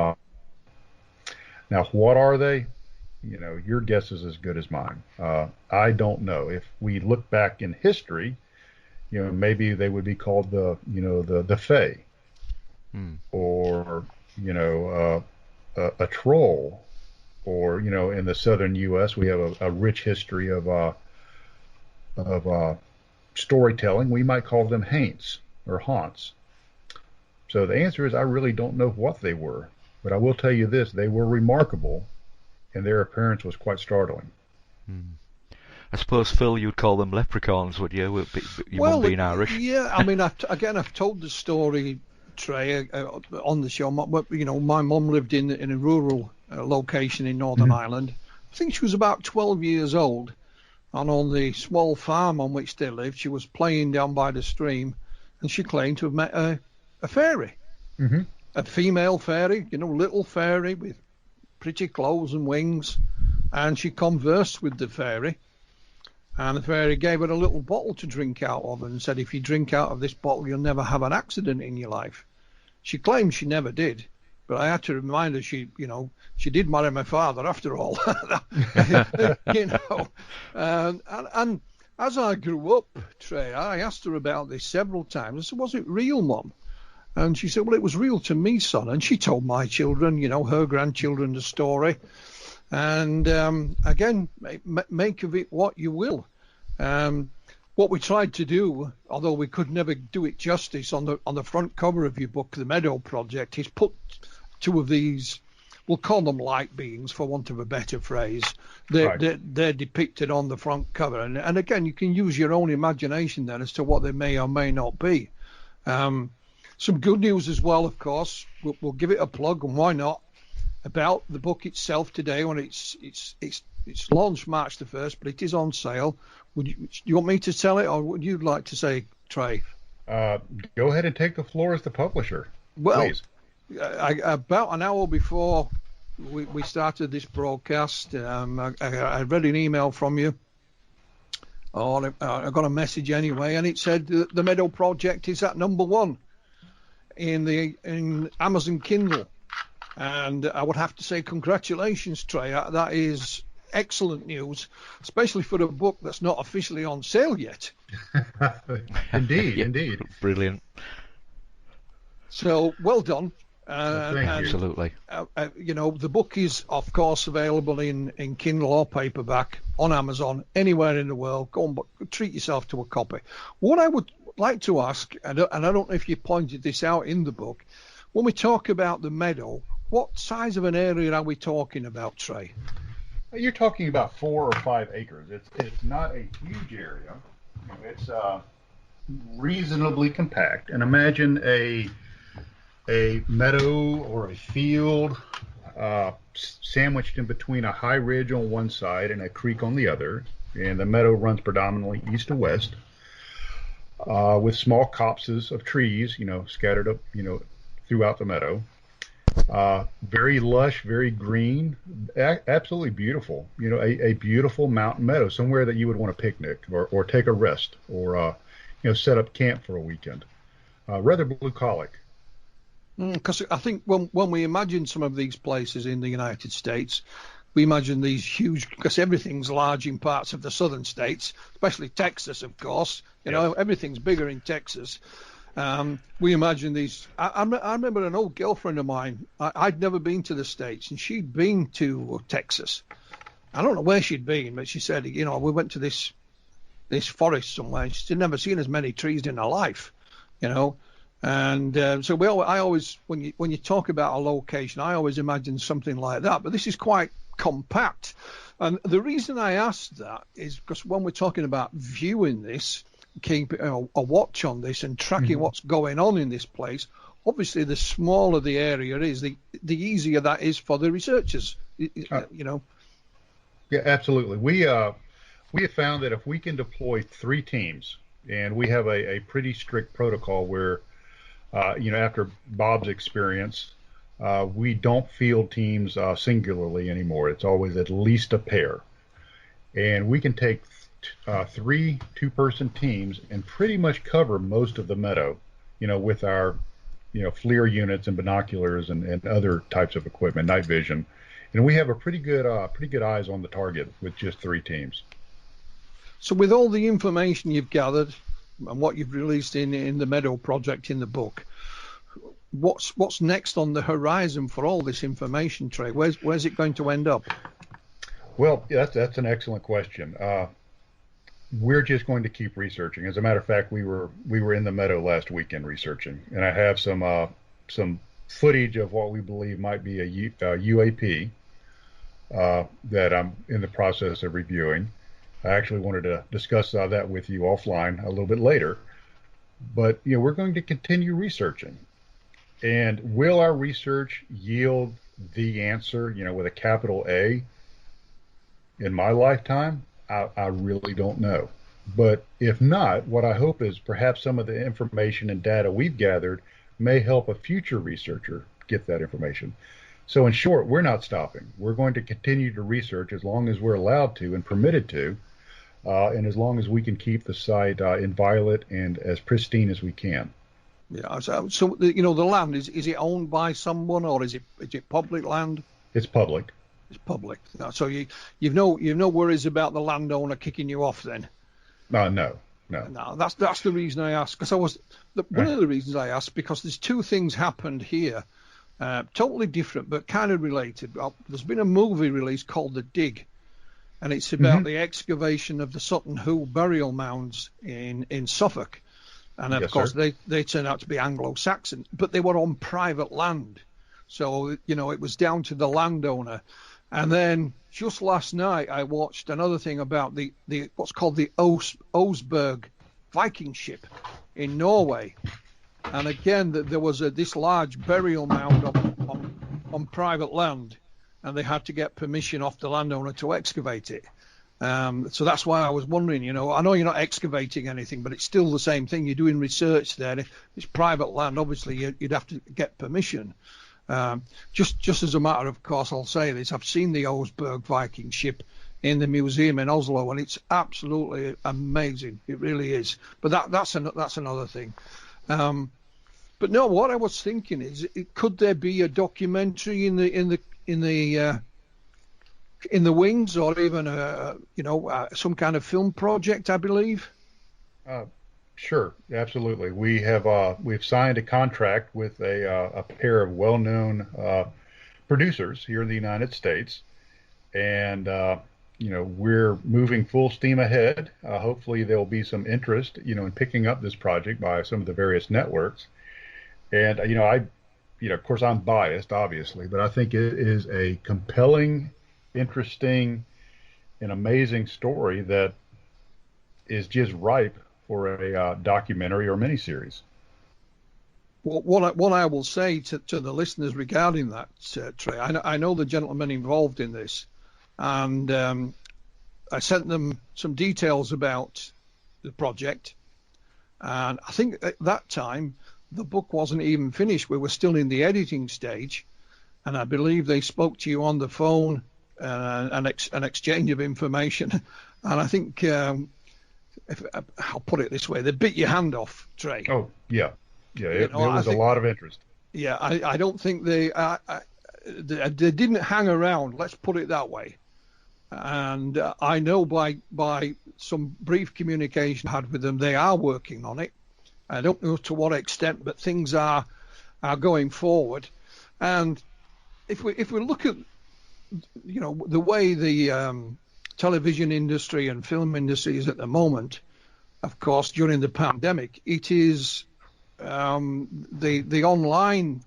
Now, what are they? Your guess is as good as mine. I don't know. If we look back in history, maybe they would be called the Fae, or a troll, or in the southern U.S. we have a rich history of storytelling. We might call them haints or haunts. So the answer is I really don't know what they were. But I will tell you this, they were remarkable, and their appearance was quite startling. I suppose, Phil, you'd call them leprechauns, would you? You wouldn't being Irish. Yeah, I mean, I've told the story, Trey, on the show. My mum lived in a rural location in Northern Ireland. I think she was about 12 years old, and on the small farm on which they lived, she was playing down by the stream, and she claimed to have met a fairy. Mm-hmm. A female fairy, little fairy with pretty clothes and wings, and she conversed with the fairy, and the fairy gave her a little bottle to drink out of and said, if you drink out of this bottle, you'll never have an accident in your life. She claimed she never did, but I had to remind her she did marry my father after all. And as I grew up, Trey, I asked her about this several times. I said, was it real, Mum? And she said, well, it was real to me, son. And she told my children, her grandchildren, the story. And again, make of it what you will. What we tried to do, although we could never do it justice, on the front cover of your book, The Meadow Project, is put two of these, we'll call them light beings, for want of a better phrase. They're depicted on the front cover. And again, you can use your own imagination then as to what they may or may not be. Some good news as well, of course. We'll give it a plug, and why not, about the book itself today when it's launched March the 1st, but it is on sale. Do you want me to tell it, or would you like to say, Trey? Go ahead and take the floor as the publisher. Well, please. About an hour before we started this broadcast, I read an email from you. I got a message anyway, and it said the Meadow Project is at #1 in Amazon Kindle, and I would have to say congratulations, Trey. That is excellent news, especially for a book that's not officially on sale yet. Indeed, yeah, indeed, brilliant. So well done. Thank you. Absolutely. The book is, of course, available in Kindle or paperback on Amazon, anywhere in the world. Go and treat yourself to a copy. What I would like to ask, and I don't know if you pointed this out in the book, when we talk about the meadow, what size of an area are we talking about, Trey? You're talking about 4 or 5 acres. It's not a huge area. It's reasonably compact. And imagine a meadow or a field sandwiched in between a high ridge on one side and a creek on the other. And the meadow runs predominantly east to west, with small copses of trees, scattered up, throughout the meadow. Very lush, very green, absolutely beautiful. A beautiful mountain meadow, somewhere that you would want to picnic or take a rest or set up camp for a weekend. Rather bucolic. Because I think when we imagine some of these places in the United States, we imagine these huge, because everything's large in parts of the southern states, especially Texas, of course. Everything's bigger in Texas. We imagine these. I remember an old girlfriend of mine. I'd never been to the States, and she'd been to Texas. I don't know where she'd been, but she said, we went to this forest somewhere. And she'd never seen as many trees in her life, And so I always, when you talk about a location, I always imagine something like that. But this is quite compact, and the reason I asked that is because when we're talking about viewing this, keeping a watch on this and tracking what's going on in this place, obviously the smaller the area is, the easier that is for the researchers. Yeah, absolutely. We have found that if we can deploy 3 teams, and we have a pretty strict protocol where after Bob's experience, we don't field teams singularly anymore. It's always at least a pair. And we can take 3 two-person teams and pretty much cover most of the meadow, with our, FLIR units and binoculars and other types of equipment, night vision. And we have a pretty good eyes on the target with just 3 teams. So with all the information you've gathered and what you've released in the Meadow Project in the book, what's next on the horizon for all this information, Trey? Where's it going to end up? Well, that's an excellent question. We're just going to keep researching. As a matter of fact, we were in the meadow last weekend researching, and I have some footage of what we believe might be a UAP that I'm in the process of reviewing. I actually wanted to discuss that with you offline a little bit later, but we're going to continue researching. And will our research yield the answer, with a capital A in my lifetime? I really don't know. But if not, what I hope is perhaps some of the information and data we've gathered may help a future researcher get that information. So in short, we're not stopping. We're going to continue to research as long as we're allowed to and permitted to, and as long as we can keep the site inviolate and as pristine as we can. Yeah. So the land, is it owned by someone, or is it public land? It's public. It's public. So you've no worries about the landowner kicking you off then? No. No, that's the reason I asked. Because one of the reasons I asked, because there's 2 things happened here, totally different but kind of related. There's been a movie released called The Dig, and it's about the excavation of the Sutton Hoo burial mounds in Suffolk. And of course, they turned out to be Anglo-Saxon, but they were on private land. So, it was down to the landowner. And then just last night, I watched another thing about the what's called the Oseberg Viking ship in Norway. And again, there was this large burial mound on private land, and they had to get permission off the landowner to excavate it. So that's why I was wondering, I know you're not excavating anything, but it's still the same thing. You're doing research there. If it's private land, obviously you'd have to get permission. Just as a matter of course, I'll say this: I've seen the Oseberg Viking ship in the museum in Oslo, and it's absolutely amazing. It really is. But that's another thing. But no, what I was thinking is, could there be a documentary in the wings, or even some kind of film project? I believe. Sure, absolutely. We've signed a contract with a pair of well-known producers here in the United States, and we're moving full steam ahead. Hopefully, there'll be some interest, in picking up this project by some of the various networks. And of course, I'm biased, obviously, but I think it is a compelling, interesting, and amazing story that is just ripe for a documentary or miniseries. Well, what I will say to the listeners regarding that, Trey, I know the gentleman involved in this, and I sent them some details about the project, and I think at that time the book wasn't even finished. We were still in the editing stage, and I believe they spoke to you on the phone, an exchange of information, and I think I'll put it this way: they bit your hand off, Trey. Oh, yeah. Yeah, it was a lot of interest. Yeah, I don't think they didn't hang around. Let's put it that way. And I know by some brief communication I had with them, they are working on it. I don't know to what extent, but things are going forward. And if we look at the way the television industry and film industry is at the moment, of course, during the pandemic, it is the online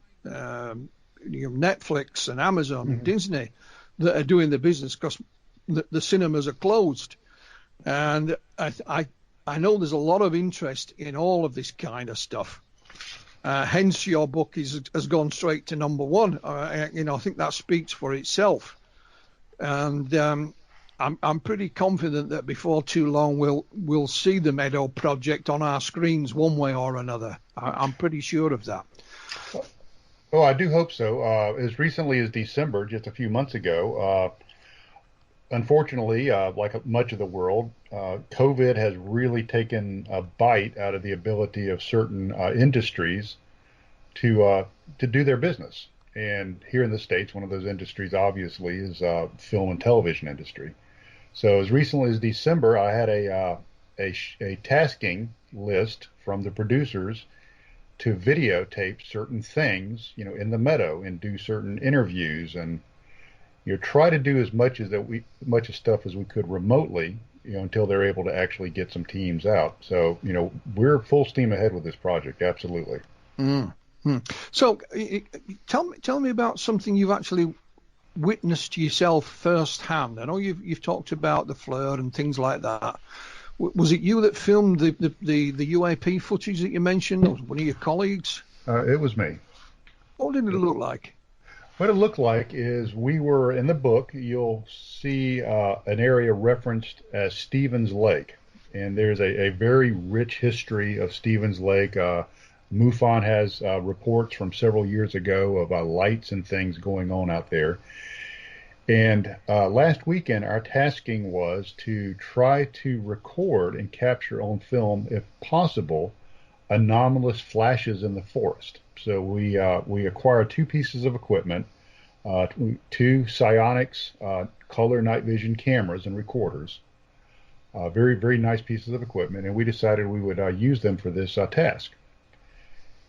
Netflix and Amazon and Disney that are doing the business, because the cinemas are closed. And I know there's a lot of interest in all of this kind of stuff. Hence, your book has gone straight to #1. I think that speaks for itself. And I'm pretty confident that before too long we'll see the Meadow Project on our screens one way or another. I'm pretty sure of that. Oh, I do hope so. As recently as December, just a few months ago, unfortunately, like much of the world, COVID has really taken a bite out of the ability of certain industries to do their business. And here in the States, one of those industries obviously is film and television industry. So as recently as December, I had a tasking list from the producers to videotape certain things, in the Meadow, and do certain interviews, and try to do as much stuff as we could remotely, until they're able to actually get some teams out. So we're full steam ahead with this project, absolutely. Mm-hmm. So tell me about something you've actually witnessed yourself firsthand. I know you've talked about the flare and things like that. Was it you that filmed the UAP footage that you mentioned, or was one of your colleagues? It was me. What did it look like? What it looked like is we were in the book. You'll see an area referenced as Stevens Lake, and there's a very rich history of Stevens Lake. MUFON has reports from several years ago of lights and things going on out there. And last weekend, our tasking was to try to record and capture on film, if possible, anomalous flashes in the forest. So we acquired two pieces of equipment, two Psionics color night vision cameras and recorders, very, very nice pieces of equipment, and we decided we would use them for this task.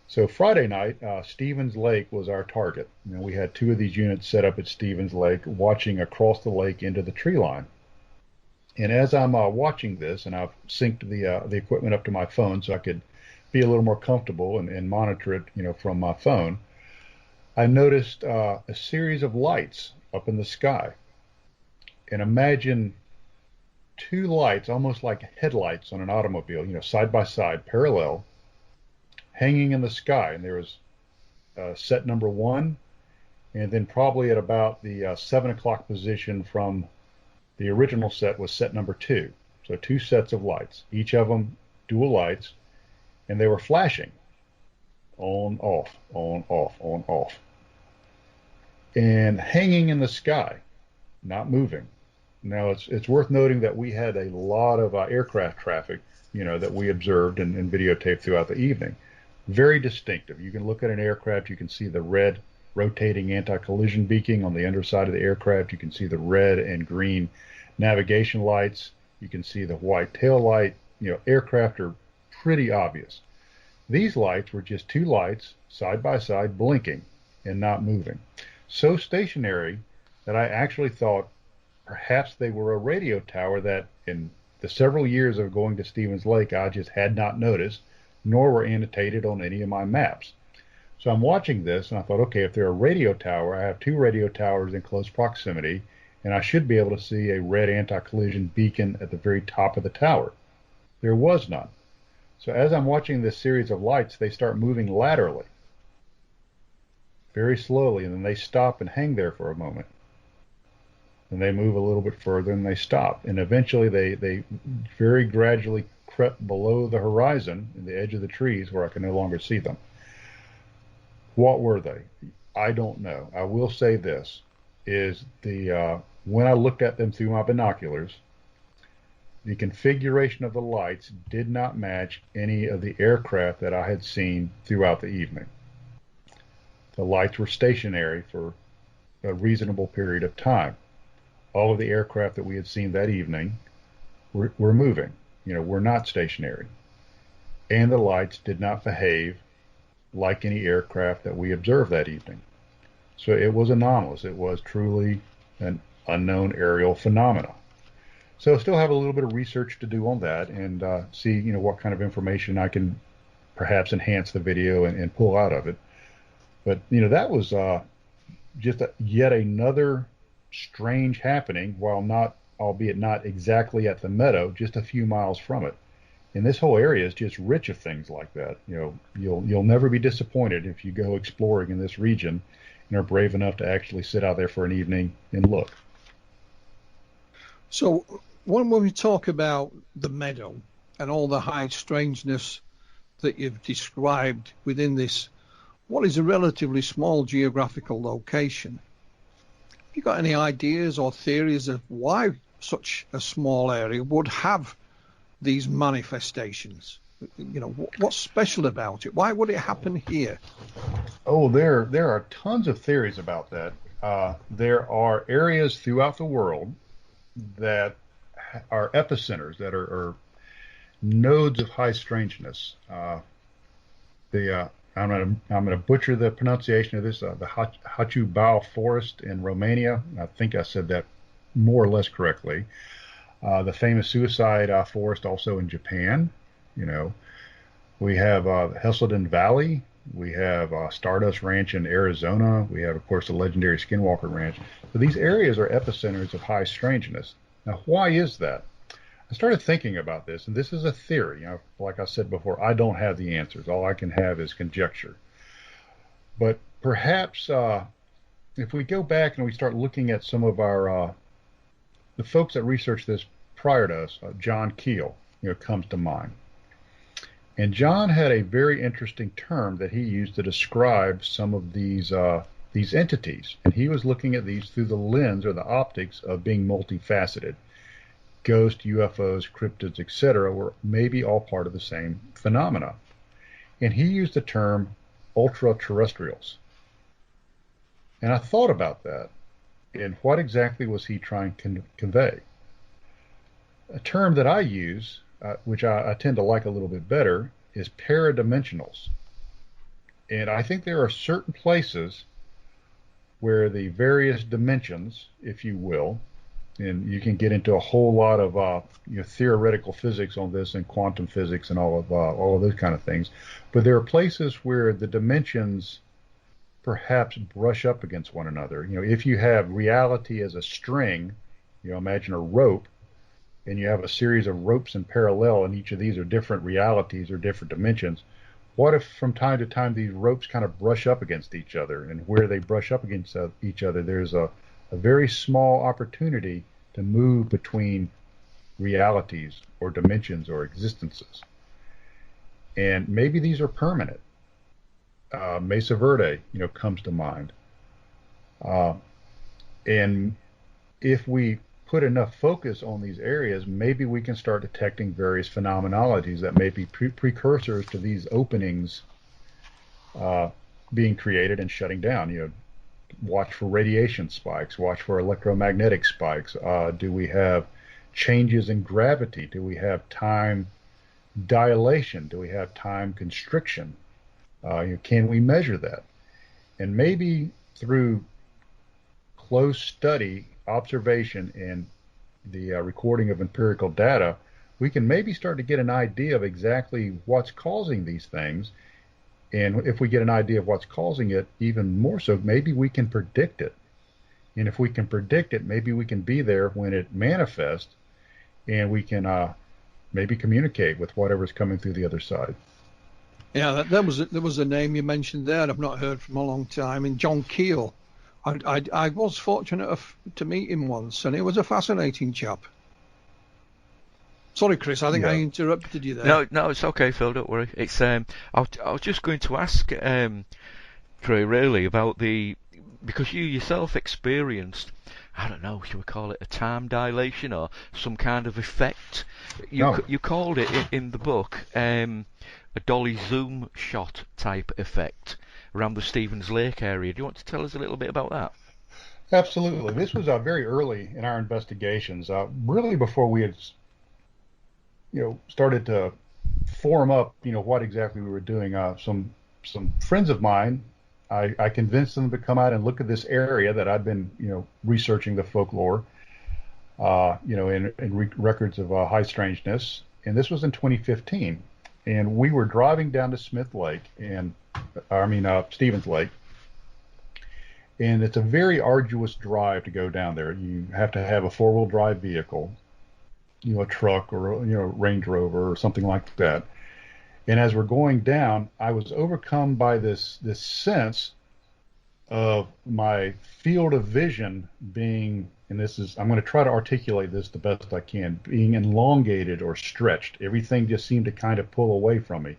So Friday night, Stevens Lake was our target. We had two of these units set up at Stevens Lake, watching across the lake into the tree line. And as I'm watching this, and I've synced the equipment up to my phone so I could be a little more comfortable and monitor it, from my phone, I noticed a series of lights up in the sky. And imagine two lights, almost like headlights on an automobile, side by side, parallel, hanging in the sky. And there was set #1, and then probably at about the 7 o'clock position from the original set was set #2. So two sets of lights, each of them dual lights, and they were flashing on, off, on, off, on, off, and hanging in the sky, not moving. Now, it's worth noting that we had a lot of aircraft traffic, that we observed and videotaped throughout the evening. Very distinctive. You can look at an aircraft, you can see the red rotating anti-collision beacon on the underside of the aircraft. You can see the red and green navigation lights. You can see the white tail light. Aircraft are pretty obvious. These lights were just two lights side by side blinking and not moving. So stationary that I actually thought perhaps they were a radio tower that in the several years of going to Stevens Lake I just had not noticed, nor were annotated on any of my maps. So I'm watching this and I thought, okay, if they're a radio tower, I have two radio towers in close proximity, and I should be able to see a red anti-collision beacon at the very top of the tower. There was none. So as I'm watching this series of lights, they start moving laterally, very slowly, and then they stop and hang there for a moment. And they move a little bit further and they stop. And eventually they very gradually crept below the horizon in the edge of the trees where I could no longer see them. What were they? I don't know. I will say this, is when I looked at them through my binoculars, the configuration of the lights did not match any of the aircraft that I had seen throughout the evening. The lights were stationary for a reasonable period of time. All of the aircraft that we had seen that evening were moving, were not stationary. And the lights did not behave like any aircraft that we observed that evening. So it was anomalous. It was truly an unknown aerial phenomena. So I still have a little bit of research to do on that and see, what kind of information I can perhaps enhance the video and pull out of it. But, that was just yet another strange happening, albeit not exactly at the meadow, just a few miles from it. And this whole area is just rich of things like that. You'll never be disappointed if you go exploring in this region and are brave enough to actually sit out there for an evening and look. So when we talk about the meadow and all the high strangeness that you've described within this, what is a relatively small geographical location, have you got any ideas or theories of why such a small area would have these manifestations? What's special about it? Why would it happen here? Oh, there are tons of theories about that. There are areas throughout the world that are epicenters, that are nodes of high strangeness. I'm going to butcher the pronunciation of this. The Hachubao Forest in Romania. I think I said that more or less correctly. The famous Suicide Forest also in Japan. We have Hesselden Valley. We have Stardust Ranch in Arizona. We have, of course, the legendary Skinwalker Ranch. So these areas are epicenters of high strangeness. Now, why is that? I started thinking about this, and this is a theory. Like I said before, I don't have the answers. All I can have is conjecture. But perhaps if we go back and we start looking at some of our the folks that researched this prior to us, John Keel, comes to mind. And John had a very interesting term that he used to describe some of these entities. And he was looking at these through the lens or the optics of being multifaceted. Ghosts, UFOs, cryptids, etc. were maybe all part of the same phenomena. And he used the term ultra-terrestrials. And I thought about that. And what exactly was he trying to convey? A term that I use, which I tend to like a little bit better, is paradimensionals. And I think there are certain places where the various dimensions, if you will, and you can get into a whole lot of theoretical physics on this and quantum physics and all of those kind of things, but there are places where the dimensions perhaps brush up against one another. If you have reality as a string, imagine a rope, and you have a series of ropes in parallel, and each of these are different realities or different dimensions. What if from time to time these ropes kind of brush up against each other, and where they brush up against each other, there's a very small opportunity to move between realities or dimensions or existences. And maybe these are permanent. Mesa Verde, comes to mind. And if we put enough focus on these areas, maybe we can start detecting various phenomenologies that may be precursors to these openings being created and shutting down. Watch for radiation spikes, watch for electromagnetic spikes. Do we have changes in gravity? Do we have time dilation? Do we have time constriction? Can we measure that? And maybe through close study, observation, and the recording of empirical data, we can maybe start to get an idea of exactly what's causing these things. And if we get an idea of what's causing it, even more so, maybe we can predict it. And if we can predict it, maybe we can be there when it manifests, and we can maybe communicate with whatever's coming through the other side. Yeah, there was a name you mentioned there I've not heard from a long time, in John Keel. I was fortunate to meet him once, and he was a fascinating chap. Sorry, Chris, I think I interrupted you there. No, it's okay, Phil. Don't worry. It's I was just going to ask Trey, really, about because you yourself experienced, I don't know, should we call it a time dilation or some kind of effect? You called it in the book a Dolly zoom shot type effect around the Stevens Lake area. Do you want to tell us a little bit about that? Absolutely. This was very early in our investigations, really before we had started to form up, what exactly we were doing. Some friends of mine, I convinced them to come out and look at this area that I'd been, researching the folklore, in records of high strangeness. And this was in 2015. And we were driving down to Stevens Lake. And it's a very arduous drive to go down there. You have to have a four-wheel drive vehicle, a truck or Range Rover or something like that. And as we're going down, I was overcome by this sense of my field of vision being, and I'm going to try to articulate this the best I can, being elongated or stretched. Everything just seemed to kind of pull away from me.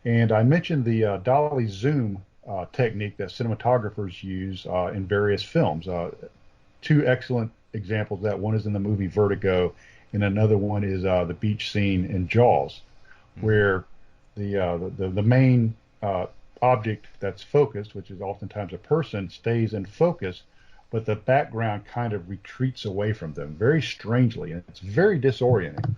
And I mentioned the Dolly zoom technique that cinematographers use in various films. Two excellent examples of that. One is in the movie Vertigo, and another one is the beach scene in Jaws, where the main object that's focused, which is oftentimes a person, stays in focus, but the background kind of retreats away from them very strangely, and it's very disorienting.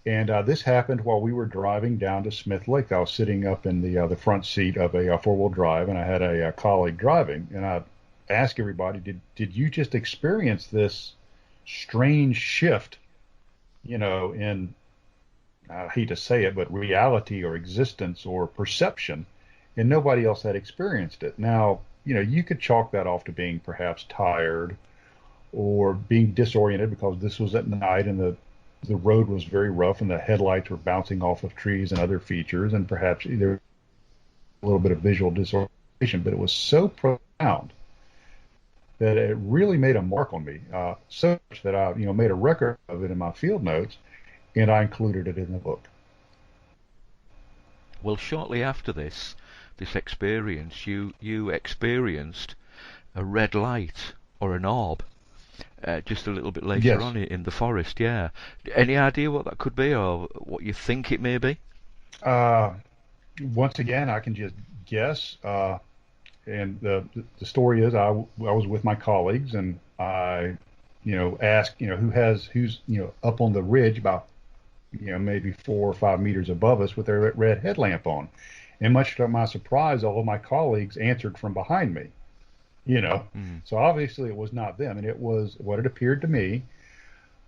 And this happened while we were driving down to Smith Lake. I was sitting up in the front seat of a four-wheel drive, and I had a colleague driving, and I asked everybody, did you just experience this strange shift, in, I hate to say it, but reality or existence or perception? And nobody else had experienced it. Now, you could chalk that off to being perhaps tired or being disoriented because this was at night and the road was very rough and the headlights were bouncing off of trees and other features, and perhaps either a little bit of visual disorientation. But it was so profound that it really made a mark on me, so much that I made a record of it in my field notes, and I included it in the book. Well, shortly after this experience, you experienced a red light or an orb just a little bit later on in the forest. Yeah. Any idea what that could be or what you think it may be? Once again, I can just guess. And the story is I was with my colleagues, and I asked who's up on the ridge about maybe 4 or 5 meters above us with their red headlamp on. And much to my surprise, all of my colleagues answered from behind me, So obviously it was not them. And it was, what it appeared to me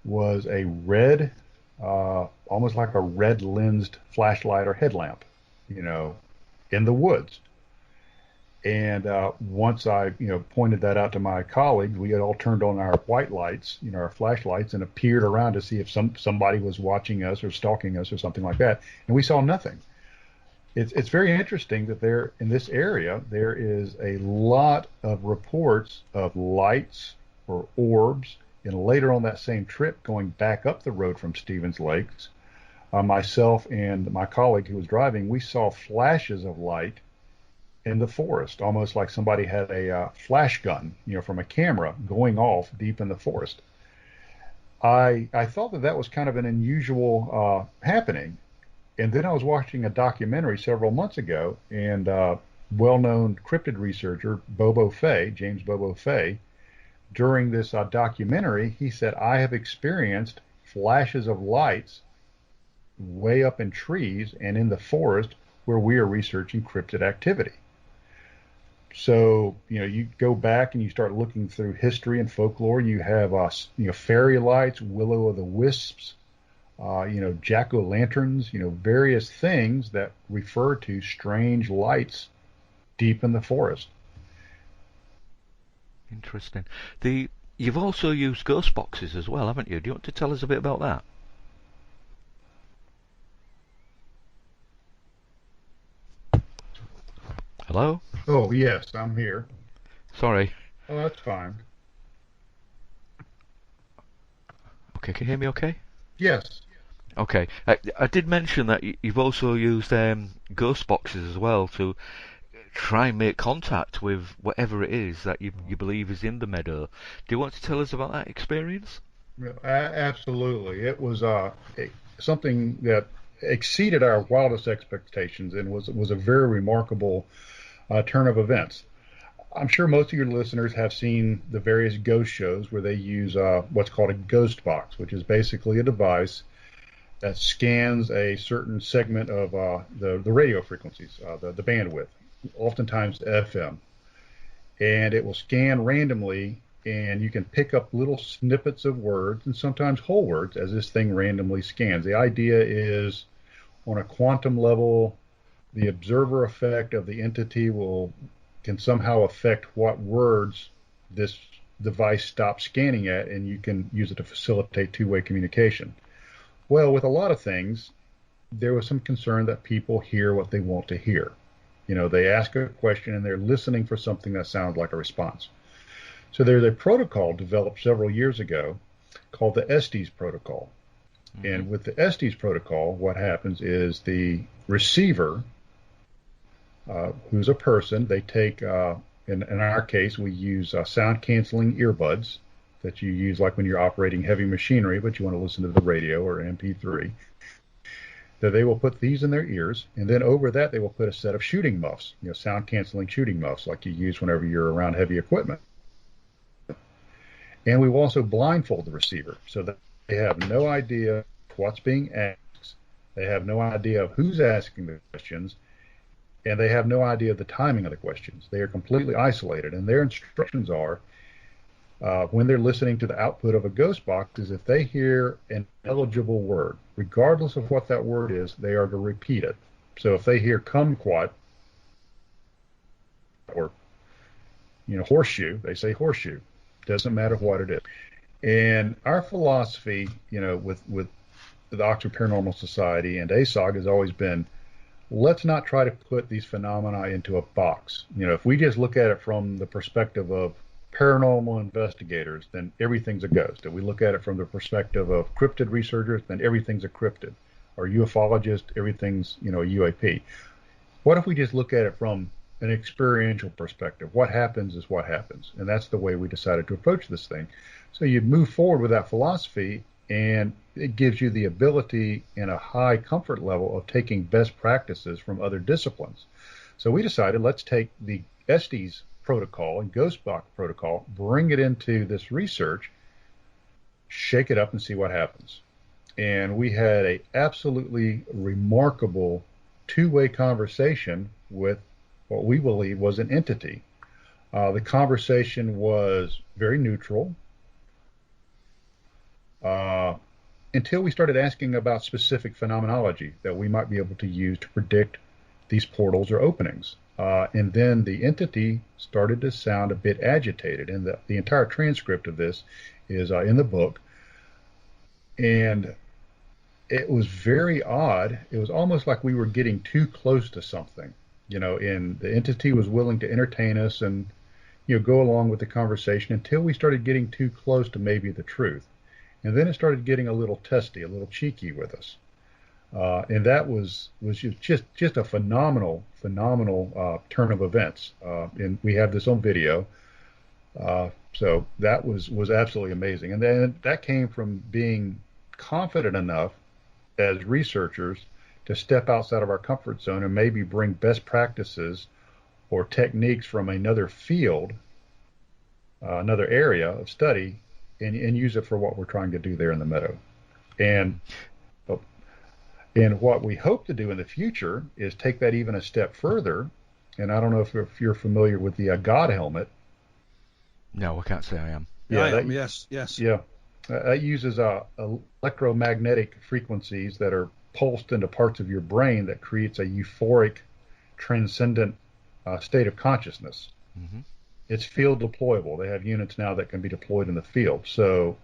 was a red, almost like a red lensed flashlight or headlamp, in the woods. And once I, pointed that out to my colleagues, we had all turned on our white lights, our flashlights, and appeared around to see if somebody was watching us or stalking us or something like that. And we saw nothing. It's very interesting that there in this area there is a lot of reports of lights or orbs. And later on that same trip, going back up the road from Stevens Lakes, myself and my colleague who was driving, we saw flashes of light in the forest, almost like somebody had a flash gun, from a camera going off deep in the forest. I thought that was kind of an unusual happening. And then I was watching a documentary several months ago, and well-known cryptid researcher James Bobo Fay, during this documentary, he said, I have experienced flashes of lights way up in trees and in the forest where we are researching cryptid activity. So, you go back and you start looking through history and folklore. You have, fairy lights, will-o'-the-wisps, jack-o'-lanterns, various things that refer to strange lights deep in the forest. Interesting. You've also used ghost boxes as well, haven't you? Do you want to tell us a bit about that? Hello? Oh, yes, I'm here. Sorry. Oh, that's fine. Okay, can you hear me okay? Yes. Okay. I did mention that you've also used ghost boxes as well to try and make contact with whatever it is that you believe is in the meadow. Do you want to tell us about that experience? Absolutely. It was something that exceeded our wildest expectations and was a very remarkable turn of events. I'm sure most of your listeners have seen the various ghost shows where they use what's called a ghost box, which is basically a device that scans a certain segment of the radio frequencies, the bandwidth, oftentimes FM. And it will scan randomly, and you can pick up little snippets of words and sometimes whole words as this thing randomly scans. The idea is on a quantum level, the observer effect of the entity can somehow affect what words this device stops scanning at, and you can use it to facilitate two-way communication. Well, with a lot of things, there was some concern that people hear what they want to hear. They ask a question and they're listening for something that sounds like a response. So there's a protocol developed several years ago called the Estes Protocol. Mm-hmm. And with the Estes Protocol, what happens is the receiver, who's a person, they take, in our case, we use sound-canceling earbuds that you use like when you're operating heavy machinery, but you want to listen to the radio or MP3. That they will put these in their ears, and then over that they will put a set of shooting muffs, sound-canceling shooting muffs like you use whenever you're around heavy equipment. And we will also blindfold the receiver so that they have no idea what's being asked, they have no idea of who's asking the questions, and they have no idea of the timing of the questions. They are completely isolated, and their instructions are, when they're listening to the output of a ghost box, is if they hear an eligible word, regardless of what that word is, they are to repeat it. So if they hear kumquat or horseshoe, they say horseshoe. Doesn't matter what it is. And our philosophy, with the Oxford Paranormal Society and ASOG has always been, let's not try to put these phenomena into a box. If we just look at it from the perspective of paranormal investigators, then everything's a ghost. If we look at it from the perspective of cryptid researchers, then everything's a cryptid. Or ufologist, everything's, a UAP. What if we just look at it from an experiential perspective? What happens is what happens. And that's the way we decided to approach this thing. So you move forward with that philosophy, and it gives you the ability and a high comfort level of taking best practices from other disciplines. So we decided, let's take the Estes Protocol and Ghost Box Protocol, bring it into this research, shake it up and see what happens. And we had a absolutely remarkable two-way conversation with what we believe was an entity. The conversation was very neutral until we started asking about specific phenomenology that we might be able to use to predict these portals or openings. And then the entity started to sound a bit agitated, and the entire transcript of this is in the book. And it was very odd. It was almost like we were getting too close to something, and the entity was willing to entertain us and, go along with the conversation until we started getting too close to maybe the truth. And then it started getting a little testy, a little cheeky with us. And that was just a phenomenal turn of events. And we have this on video. So that was absolutely amazing. And then that came from being confident enough as researchers to step outside of our comfort zone and maybe bring best practices or techniques from another field, another area of study, and use it for what we're trying to do there in the meadow. And And what we hope to do in the future is take that even a step further. And I don't know if you're familiar with the God helmet. No, I can't say I am. Yeah, I am. Yes. Yeah. That uses electromagnetic frequencies that are pulsed into parts of your brain that creates a euphoric, transcendent state of consciousness. Mm-hmm. It's field deployable. They have units now that can be deployed in the field. So,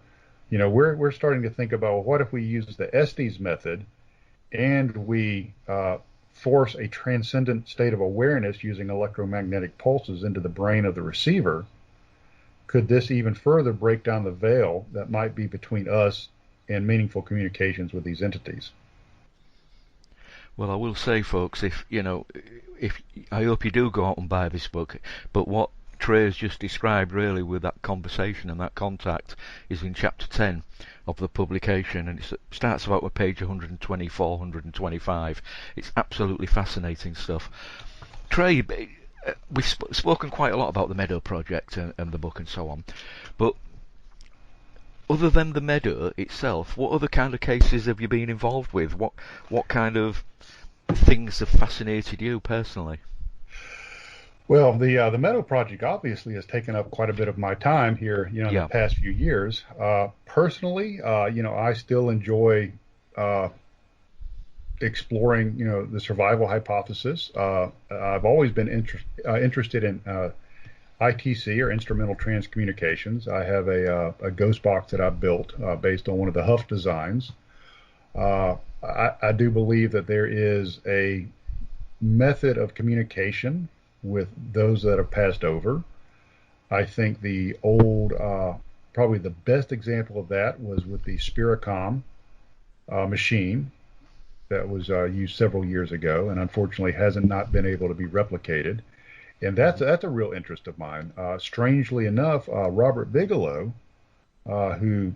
we're starting to think about, well, what if we use the Estes method and we force a transcendent state of awareness using electromagnetic pulses into the brain of the receiver? Could this even further break down the veil that might be between us and meaningful communications with these entities? Well, I will say, folks, if I hope you do go out and buy this book, but what Trey has just described really with that conversation and that contact is in chapter 10 of the publication, and it starts about with page 124, 125. It's absolutely fascinating stuff. Trey, we've spoken quite a lot about the Meadow Project and the book and so on, but other than the Meadow itself, what other kind of cases have you been involved with? What kind of things have fascinated you personally? Well, the Meadow Project obviously has taken up quite a bit of my time here, in the past few years. Personally, I still enjoy exploring, the survival hypothesis. I've always been interested in ITC, or instrumental transcommunications. I have a ghost box that I built based on one of the Huff designs. I do believe that there is a method of communication with those that have passed over. I think the old, probably the best example of that was with the Spiricom machine that was used several years ago, and unfortunately hasn't not been able to be replicated. And that's a real interest of mine. Strangely enough, Robert Bigelow, who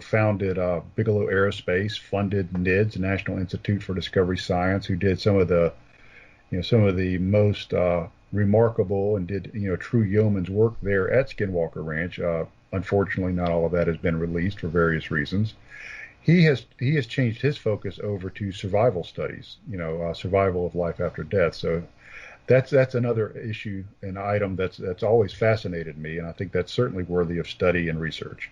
founded Bigelow Aerospace, funded NIDS, National Institute for Discovery Science, who did some of the most remarkable and did true yeoman's work there at Skinwalker Ranch. Unfortunately, not all of that has been released for various reasons. He has changed his focus over to survival studies, survival of life after death. So that's another issue, an item that's always fascinated me, and I think that's certainly worthy of study and research.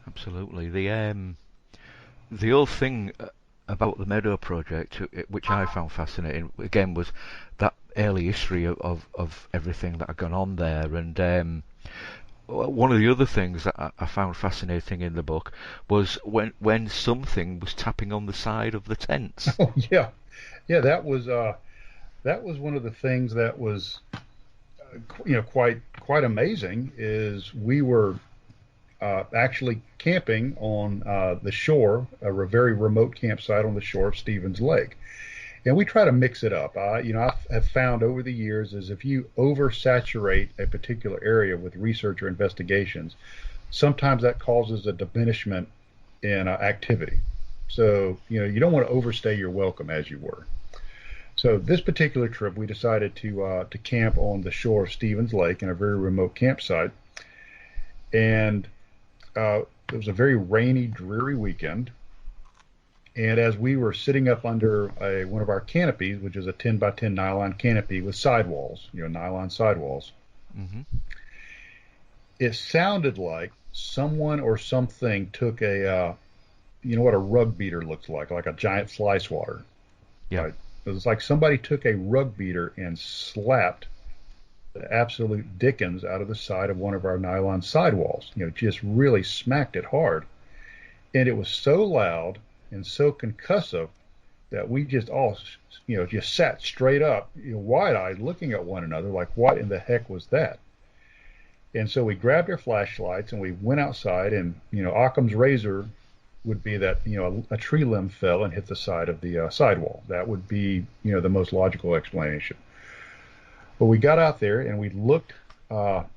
Absolutely. The whole thing about the Meadow Project, which I found fascinating, again, was that early history of everything that had gone on there. And one of the other things that I found fascinating in the book was when something was tapping on the side of the tents. Oh, yeah. That was one of the things that was quite amazing. Is we were actually camping on the shore, a very remote campsite on the shore of Stevens Lake. And we try to mix it up. I have found over the years is if you oversaturate a particular area with research or investigations, sometimes that causes a diminishment in activity. So, you don't want to overstay your welcome, as you were. So this particular trip, we decided to camp on the shore of Stevens Lake in a very remote campsite. And it was a very rainy, dreary weekend. And as we were sitting up under one of our canopies, which is a 10 by 10 nylon canopy with sidewalls, nylon sidewalls, mm-hmm. It sounded like someone or something took what a rug beater looks like a giant fly swatter. Yeah. Right? It was like somebody took a rug beater and slapped the absolute dickens out of the side of one of our nylon sidewalls. Just really smacked it hard. And it was so loud and so concussive that we just all, just sat straight up, wide-eyed, looking at one another like, what in the heck was that? And so we grabbed our flashlights and we went outside, and, Occam's razor would be that, a tree limb fell and hit the side of the sidewall. That would be, the most logical explanation. But we got out there and we looked all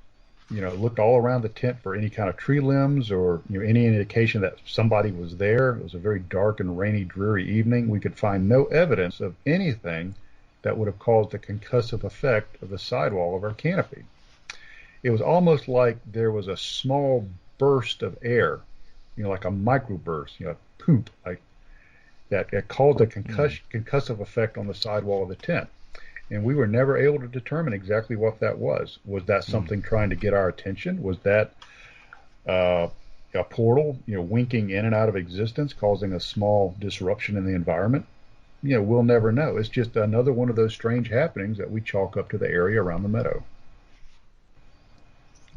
around the tent for any kind of tree limbs or any indication that somebody was there. It was a very dark and rainy, dreary evening. We could find no evidence of anything that would have caused the concussive effect of the sidewall of our canopy. It was almost like there was a small burst of air, like a microburst, poop, that caused a concussive effect on the sidewall of the tent. And we were never able to determine exactly what that was. Was that something trying to get our attention? Was that a portal, winking in and out of existence, causing a small disruption in the environment? We'll never know. It's just another one of those strange happenings that we chalk up to the area around the meadow.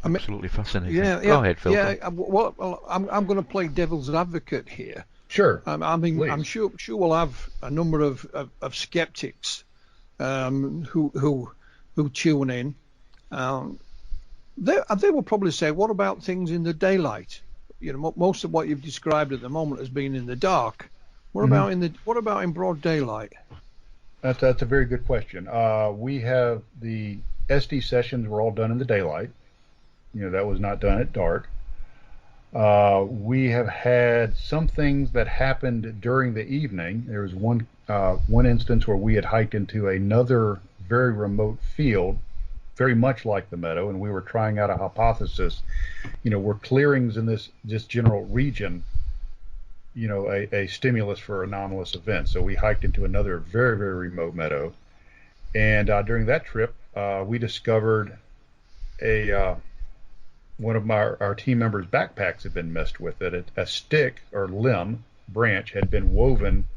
Absolutely fascinating. Yeah, Go ahead, Phil. Yeah, well, I'm going to play devil's advocate here. Sure. Please. I'm sure we'll have a number of skeptics who tune in. They will probably say, "What about things in the daylight? Most of what you've described at the moment has been in the dark. What about in broad daylight?" That's a very good question. We have the Estes sessions were all done in the daylight. That was not done at dark. We have had some things that happened during the evening. There was one instance where we had hiked into another very remote field, very much like the meadow, and we were trying out a hypothesis. Were clearings in this general region, a stimulus for anomalous events? So we hiked into another very, very remote meadow, and during that trip, we discovered one of our team members' backpacks had been messed with. That a stick or branch had been woven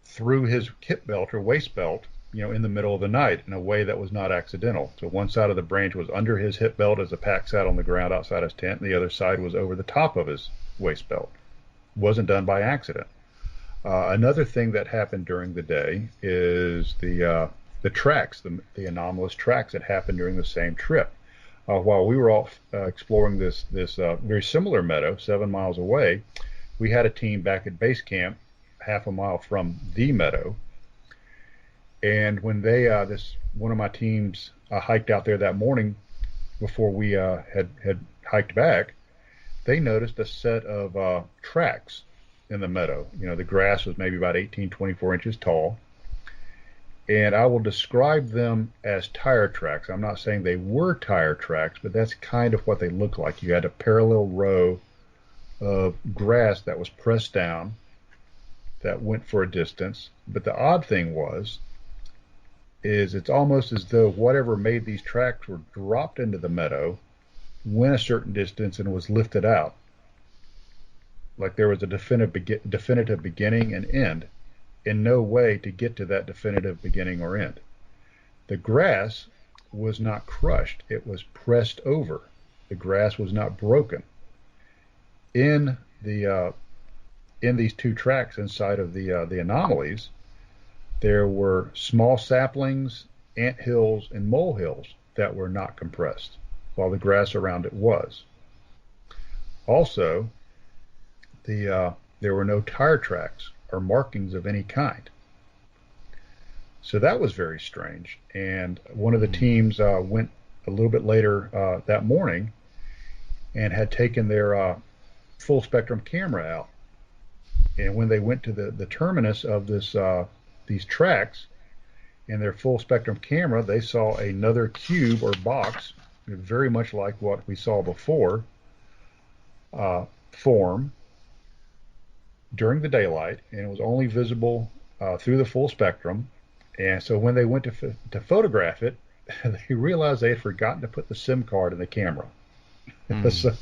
through his hip belt or waist belt, in the middle of the night in a way that was not accidental. So one side of the branch was under his hip belt as the pack sat on the ground outside his tent, and the other side was over the top of his waist belt. Wasn't done by accident. Another thing that happened during the day is the tracks, the anomalous tracks that happened during the same trip. While we were off exploring this very similar meadow 7 miles away, we had a team back at base camp half a mile from the meadow. And when one of my teams hiked out there that morning before we had hiked back, they noticed a set of tracks in the meadow. The grass was maybe about 18, 24 inches tall. And I will describe them as tire tracks. I'm not saying they were tire tracks, but that's kind of what they look like. You had a parallel row of grass that was pressed down that went for a distance. But the odd thing is it's almost as though whatever made these tracks were dropped into the meadow, went a certain distance, and was lifted out. Like there was a definitive beginning and end. In no way to get to that definitive beginning or end. The grass was not crushed. It was pressed over. The grass was not broken. In these two tracks inside of the anomalies, there were small saplings, ant hills, and molehills that were not compressed, while the grass around it was. Also, there were no tire tracks or markings of any kind. So that was very strange. And one of the teams went a little bit later that morning and had taken their full spectrum camera out. And when they went to the terminus of these tracks in their full spectrum camera, they saw another cube or box, very much like what we saw before, form during the daylight, and it was only visible through the full spectrum. And so when they went to photograph it, they realized they had forgotten to put the SIM card in the camera. So,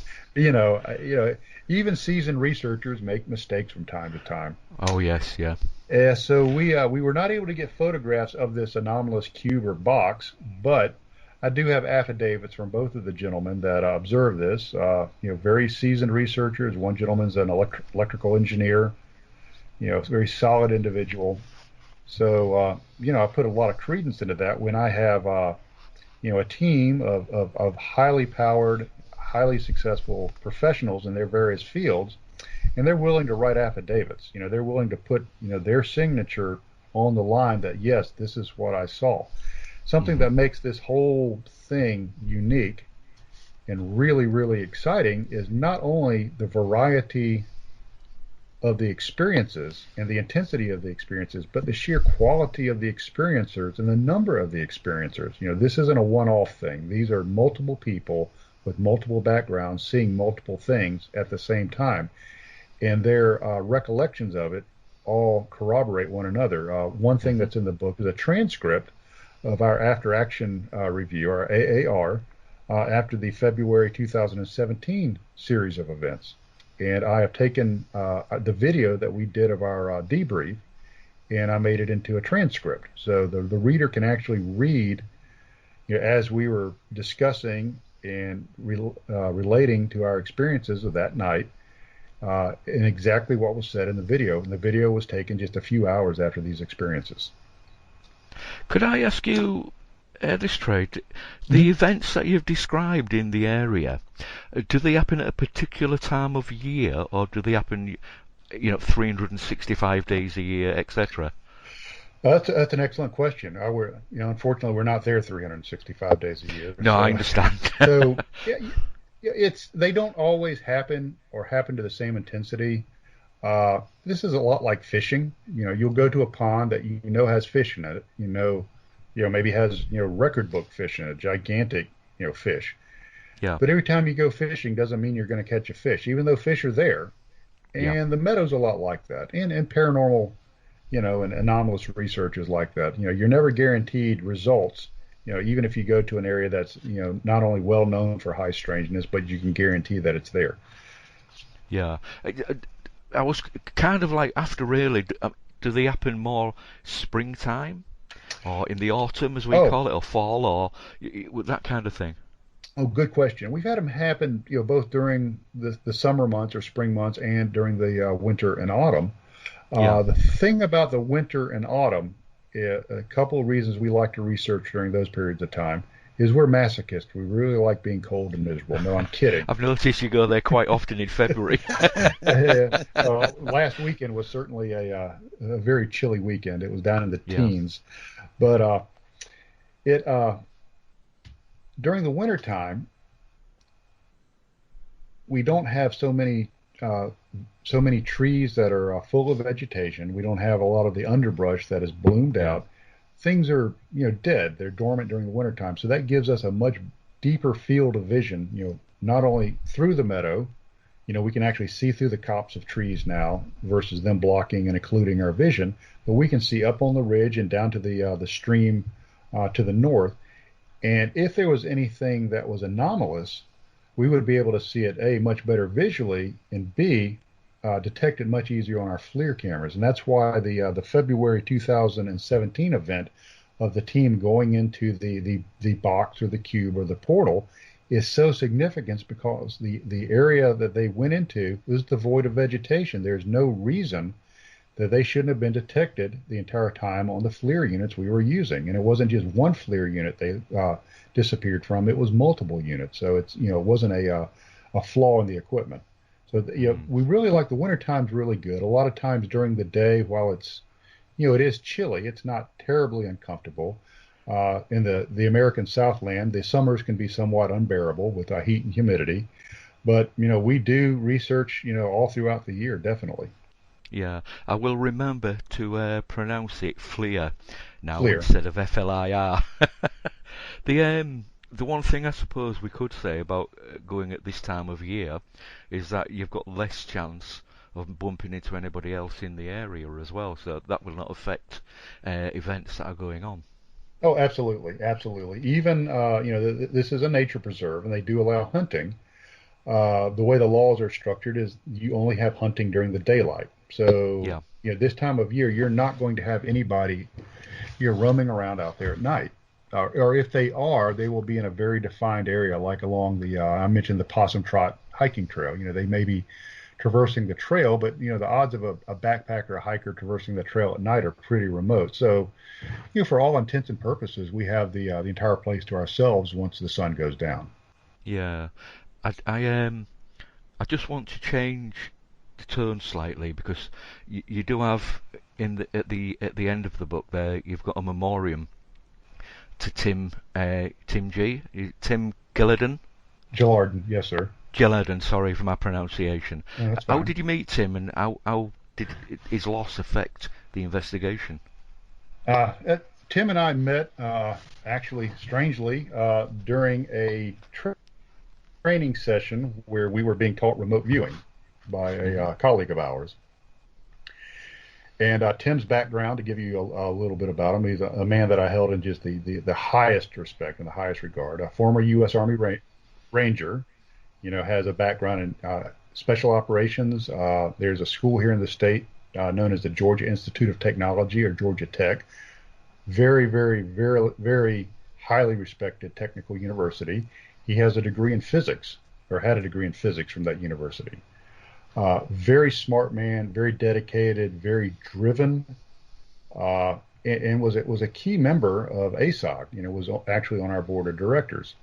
even seasoned researchers make mistakes from time to time. Oh yes, yeah. So we were not able to get photographs of this anomalous cube or box, but I do have affidavits from both of the gentlemen that observed this. Very seasoned researchers. One gentleman's an electrical engineer. A very solid individual. So I put a lot of credence into that when I have a team of highly powered, highly successful professionals in their various fields, and they're willing to write affidavits. They're willing to put their signature on the line that yes, this is what I saw. Something that makes this whole thing unique and really, really exciting is not only the variety of the experiences and the intensity of the experiences, but the sheer quality of the experiencers and the number of the experiencers. This isn't a one-off thing. These are multiple people with multiple backgrounds seeing multiple things at the same time. And their recollections of it all corroborate one another. One thing that's in the book is a transcript of our after action review, our AAR, after the February 2017 series of events. And I have taken the video that we did of our debrief, and I made it into a transcript. So the reader can actually read, as we were discussing and relating to our experiences of that night, and exactly what was said in the video. And the video was taken just a few hours after these experiences. Could I ask you this, Trey? The events that you've described in the area, do they happen at a particular time of year, or do they happen, 365 days a year, etc.? That's an excellent question. Unfortunately, we're not there 365 days a year. No, so, I understand. So they don't always happen or happen to the same intensity. This is a lot like fishing. You'll go to a pond that has fish in it. Maybe has record book fish in it, gigantic fish. Yeah. But every time you go fishing doesn't mean you're going to catch a fish, even though fish are there. And the meadow's a lot like that. And paranormal, and anomalous research is like that. You're never guaranteed results. Even if you go to an area that's not only well known for high strangeness, but you can guarantee that it's there. Yeah. I was kind of like after, really, do they happen more springtime or in the autumn, as we call it, or fall, or that kind of thing? Oh, good question. We've had them happen, both during the summer months or spring months and during the winter and autumn. The thing about the winter and autumn, a couple of reasons we like to research during those periods of time, is we're masochists. We really like being cold and miserable. No, I'm kidding. I've noticed you go there quite often in February. Last weekend was certainly a very chilly weekend. It was down in the teens. But during the wintertime, we don't have so many trees that are full of vegetation. We don't have a lot of the underbrush that has bloomed out. Things are, dead. They're dormant during the wintertime. So that gives us a much deeper field of vision, not only through the meadow, we can actually see through the copse of trees now versus them blocking and occluding our vision, but we can see up on the ridge and down to the stream to the north. And if there was anything that was anomalous, we would be able to see it, A, much better visually, and B, detect it much easier on our FLIR cameras. And that's why the February 2017 event of the team going into the box or the cube or the portal is so significant, because the area that they went into was devoid of vegetation. There's no reason that they shouldn't have been detected the entire time on the FLIR units we were using. And it wasn't just one FLIR unit they disappeared from. It was multiple units. So it wasn't a flaw in the equipment. So we really like the winter time's really good. A lot of times during the day, while it's, it is chilly, it's not terribly uncomfortable. In the American Southland, the summers can be somewhat unbearable with heat and humidity. But, we do research, all throughout the year, definitely. Yeah, I will remember to pronounce it FLIR now FLIR. Instead of FLIR. The one thing I suppose we could say about going at this time of year is that you've got less chance of bumping into anybody else in the area as well, so that will not affect events that are going on. Oh, absolutely, absolutely. Even, this is a nature preserve, and they do allow hunting. The way the laws are structured is you only have hunting during the daylight. So, this time of year, you're not going to have anybody roaming around out there at night. Or if they are, they will be in a very defined area, like along I mentioned the Possum Trot hiking trail. They may be traversing the trail, but, the odds of a backpacker or a hiker traversing the trail at night are pretty remote. So, for all intents and purposes, we have the entire place to ourselves once the sun goes down. Yeah. I just want to change the tone slightly, because you do have at the end of the book there, you've got a memoriam to Tim Gillarden. Gillarden, yes, sir. Gillarden, sorry for my pronunciation. No, that's fine. How did you meet Tim, and how did his loss affect the investigation? Tim and I met, actually, strangely, during a training session where we were being taught remote viewing by a colleague of ours. And Tim's background, to give you a little bit about him, he's a man that I held in just the highest respect and the highest regard. A former U.S. Army Ranger, has a background in special operations. There's a school here in the state known as the Georgia Institute of Technology, or Georgia Tech. Very, very, very, very highly respected technical university. He has a degree in physics, or had a degree in physics from that university. Very smart man, very dedicated, very driven, and was a key member of ASOG. Was actually on our board of directors.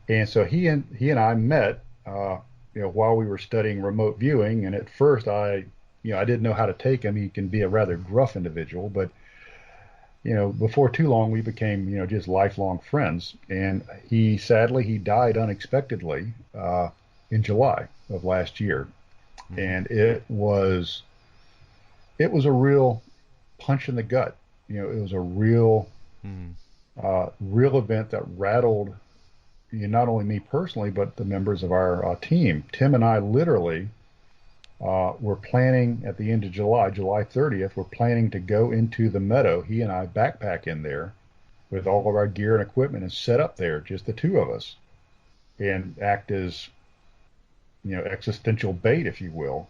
And so he and I met, while we were studying remote viewing. And at first, I didn't know how to take him. He can be a rather gruff individual, but before too long, we became just lifelong friends. And he died unexpectedly in July of last year. And it was a real punch in the gut. It was a real event that rattled not only me personally, but the members of our team. Tim and I literally were planning at the end of July 30th, we're planning to go into the Meadow. He and I backpack in there with all of our gear and equipment and set up there, just the two of us, and act as existential bait, if you will,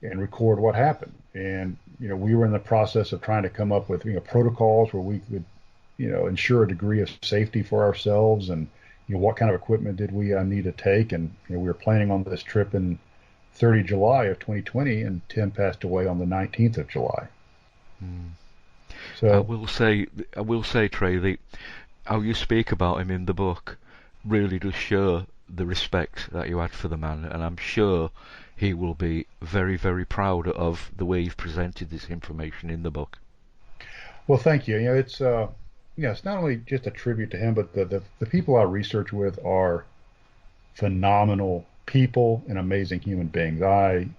and record what happened. And we were in the process of trying to come up with protocols where we could ensure a degree of safety for ourselves, and what kind of equipment did we need to take. And we were planning on this trip in 30 July of 2020, and Tim passed away on the 19th of July. So I will say, Trey, how you speak about him in the book really does show the respect that you had for the man, and I'm sure he will be very, very proud of the way you've presented this information in the book. Well, thank you. It's it's not only just a tribute to him, but the people I research with are phenomenal people and amazing human beings. I'm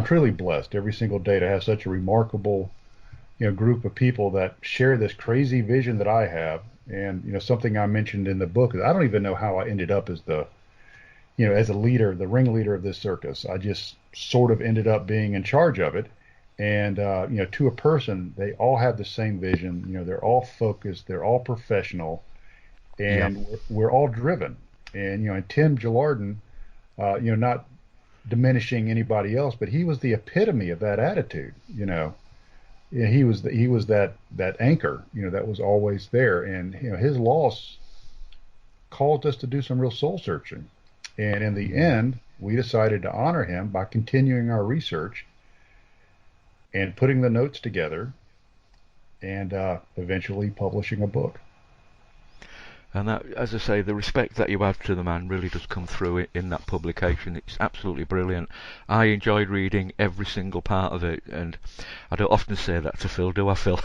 truly blessed every single day to have such a remarkable group of people that share this crazy vision that I have. And something I mentioned in the book is I don't even know how I ended up as as a leader, the ringleader of this circus. I just sort of ended up being in charge of it. And to a person, they all have the same vision. They're all focused, they're all professional, and we're all driven. And Tim Gillardin, not diminishing anybody else, but he was the epitome of that attitude. He was that anchor, that was always there. And his loss caused us to do some real soul searching. And in the end, we decided to honor him by continuing our research and putting the notes together, and eventually publishing a book. And that, as I say, the respect that you have to the man really does come through in that publication. It's absolutely brilliant. I enjoyed reading every single part of it, and I don't often say that to Phil, do I, Phil?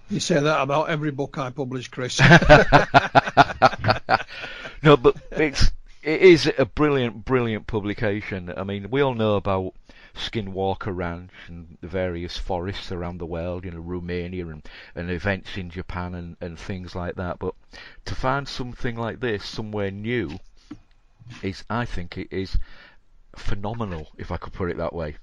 You say that about every book I publish, Chris. No, but it is a brilliant publication. I mean, we all know about Skinwalker Ranch and the various forests around the world, Romania and events in Japan and things like that. But to find something like this somewhere new I think it is phenomenal, if I could put it that way.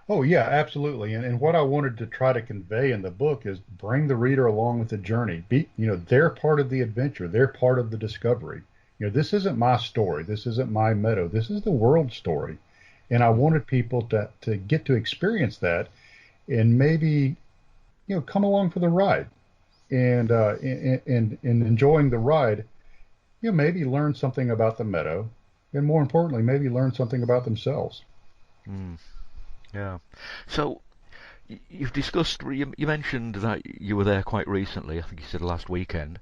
Oh yeah, absolutely. And what I wanted to try to convey in the book is bring the reader along with the journey. They're part of the adventure. They're part of the discovery. This isn't my story. This isn't my Meadow. This is the world story. And I wanted people to get to experience that, and maybe, come along for the ride, and enjoying the ride, maybe learn something about the Meadow, and more importantly, maybe learn something about themselves. Yeah. So you've discussed, you mentioned that you were there quite recently. I think you said last weekend.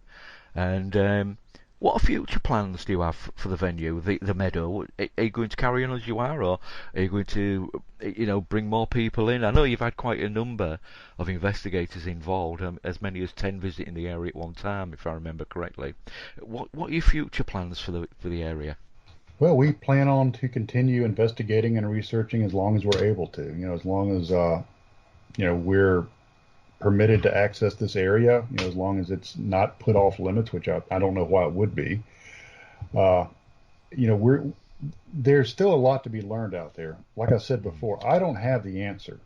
And what future plans do you have for the venue, the Meadow? Are you going to carry on as you are, or are you going to, bring more people in? I know you've had quite a number of investigators involved, as many as 10 visiting the area at one time, if I remember correctly. What are your future plans for the area? Well, we plan on to continue investigating and researching as long as we're able to. As long as we're permitted to access this area, as long as it's not put off limits, which I don't know why it would be. There's still a lot to be learned out there. Like I said before, I don't have the answer.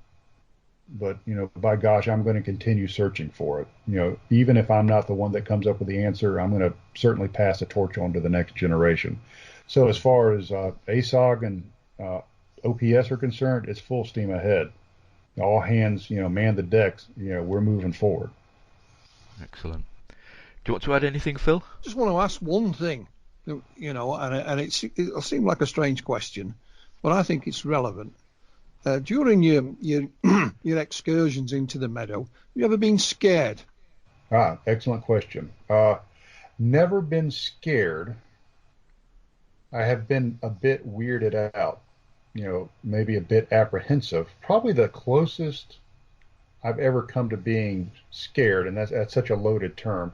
but by gosh, I'm going to continue searching for it. Even if I'm not the one that comes up with the answer, I'm going to certainly pass the torch on to the next generation. So as far as ASOG and OPS are concerned, it's full steam ahead. All hands, man the decks. We're moving forward. Excellent. Do you want to add anything, Phil? Just want to ask one thing, and it'll seem like a strange question, but I think it's relevant. During your excursions into the meadow, have you ever been scared? Excellent question. Never been scared. I have been a bit weirded out, maybe a bit apprehensive. Probably the closest I've ever come to being scared, and that's such a loaded term.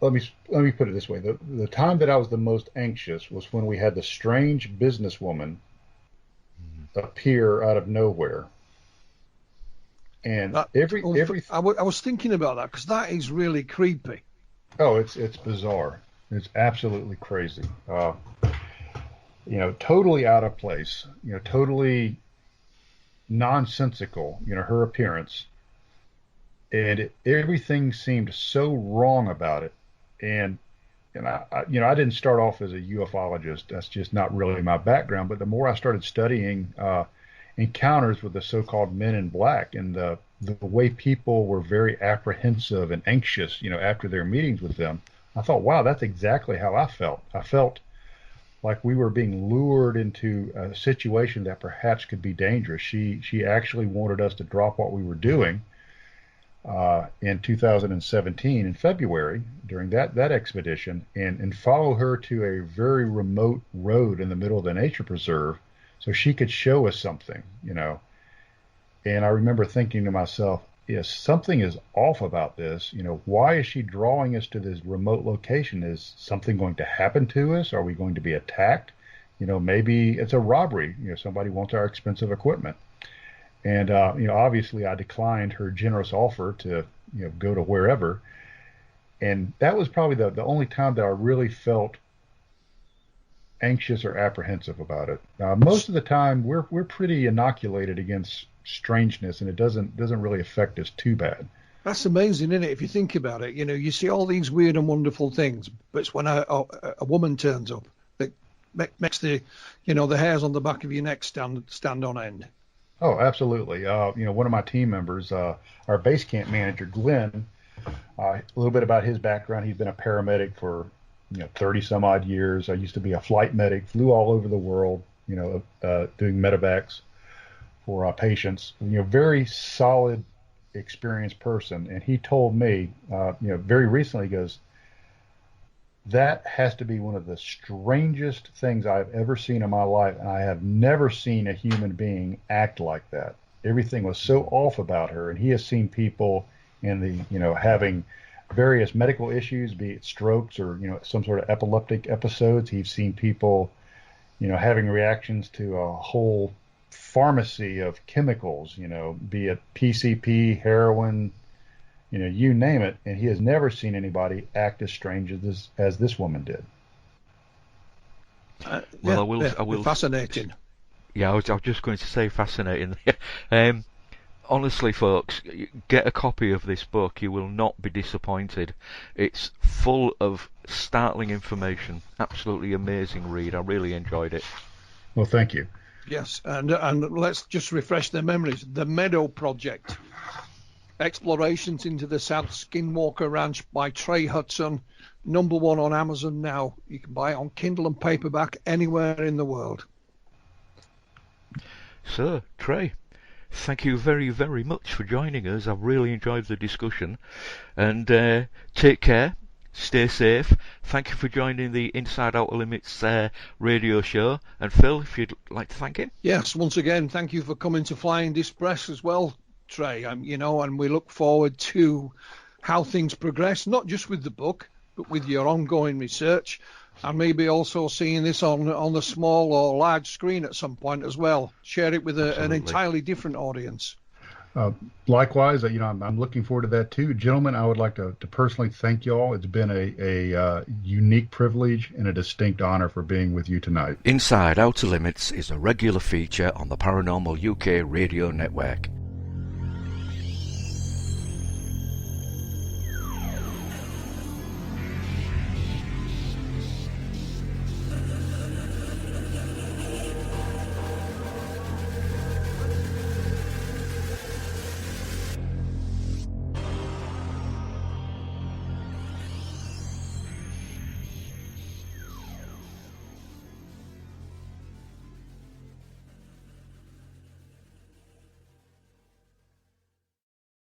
Let me put it this way: the time that I was the most anxious was when we had the strange businesswoman appear out of nowhere, and every I was thinking about that because that is really creepy. Oh, it's bizarre. It's absolutely crazy. Totally out of place. Totally nonsensical. Her appearance, and everything seemed so wrong about it. And I didn't start off as a ufologist. That's just not really my background. But the more I started studying encounters with the so-called men in black and the way people were very apprehensive and anxious, after their meetings with them, I thought, wow, that's exactly how I felt. I felt like we were being lured into a situation that perhaps could be dangerous. She actually wanted us to drop what we were doing in 2017 in February during that expedition and follow her to a very remote road in the middle of the nature preserve so she could show us something, And I remember thinking to myself, yes, something is off about this. Why is she drawing us to this remote location? Is something going to happen to us? Are we going to be attacked? Maybe it's a robbery. Somebody wants our expensive equipment. And, obviously I declined her generous offer to, go to wherever. And that was probably the only time that I really felt anxious or apprehensive about it. Most of the time we're pretty inoculated against strangeness, and it doesn't really affect us too bad. That's amazing, isn't it? If you think about it, you see all these weird and wonderful things, but it's when a woman turns up that makes the hairs on the back of your neck stand on end. Oh, absolutely. One of my team members, our base camp manager, Glenn, a little bit about his background. He's been a paramedic for 30 some odd years. I used to be a flight medic, flew all over the world, doing medevacs for patients. Very solid, experienced person. And he told me, very recently, he goes, that has to be one of the strangest things I've ever seen in my life, and I have never seen a human being act like that. Everything was so off about her, and he has seen people in the, having various medical issues, be it strokes or, some sort of epileptic episodes. He's seen people, having reactions to a whole pharmacy of chemicals, be it PCP, heroin, you name it, and he has never seen anybody act as strange as this woman did. Well, I will. Fascinating. Yeah, I was just going to say fascinating. Honestly, folks, get a copy of this book. You will not be disappointed. It's full of startling information. Absolutely amazing read. I really enjoyed it. Well, thank you. Yes, and let's just refresh their memories. The Meadow Project. Explorations into the South Skinwalker Ranch by Trey Hudson. #1 on Amazon now. You can buy it on Kindle and paperback anywhere in the world. So, Trey, thank you very, very much for joining us. I've really enjoyed the discussion. And take care. Stay safe. Thank you for joining the Inside Outer Limits radio show. And Phil, if you'd like to thank him. Yes, once again, thank you for coming to Flying Dispress as well, Trey. And we look forward to how things progress, not just with the book, but with your ongoing research, and maybe also seeing this on the small or large screen at some point as well. Share it with an entirely different audience. Likewise, I'm looking forward to that too. Gentlemen, I would like to personally thank you all. It's been a unique privilege and a distinct honor for being with you tonight. Inside Outer Limits is a regular feature on the Paranormal UK radio network.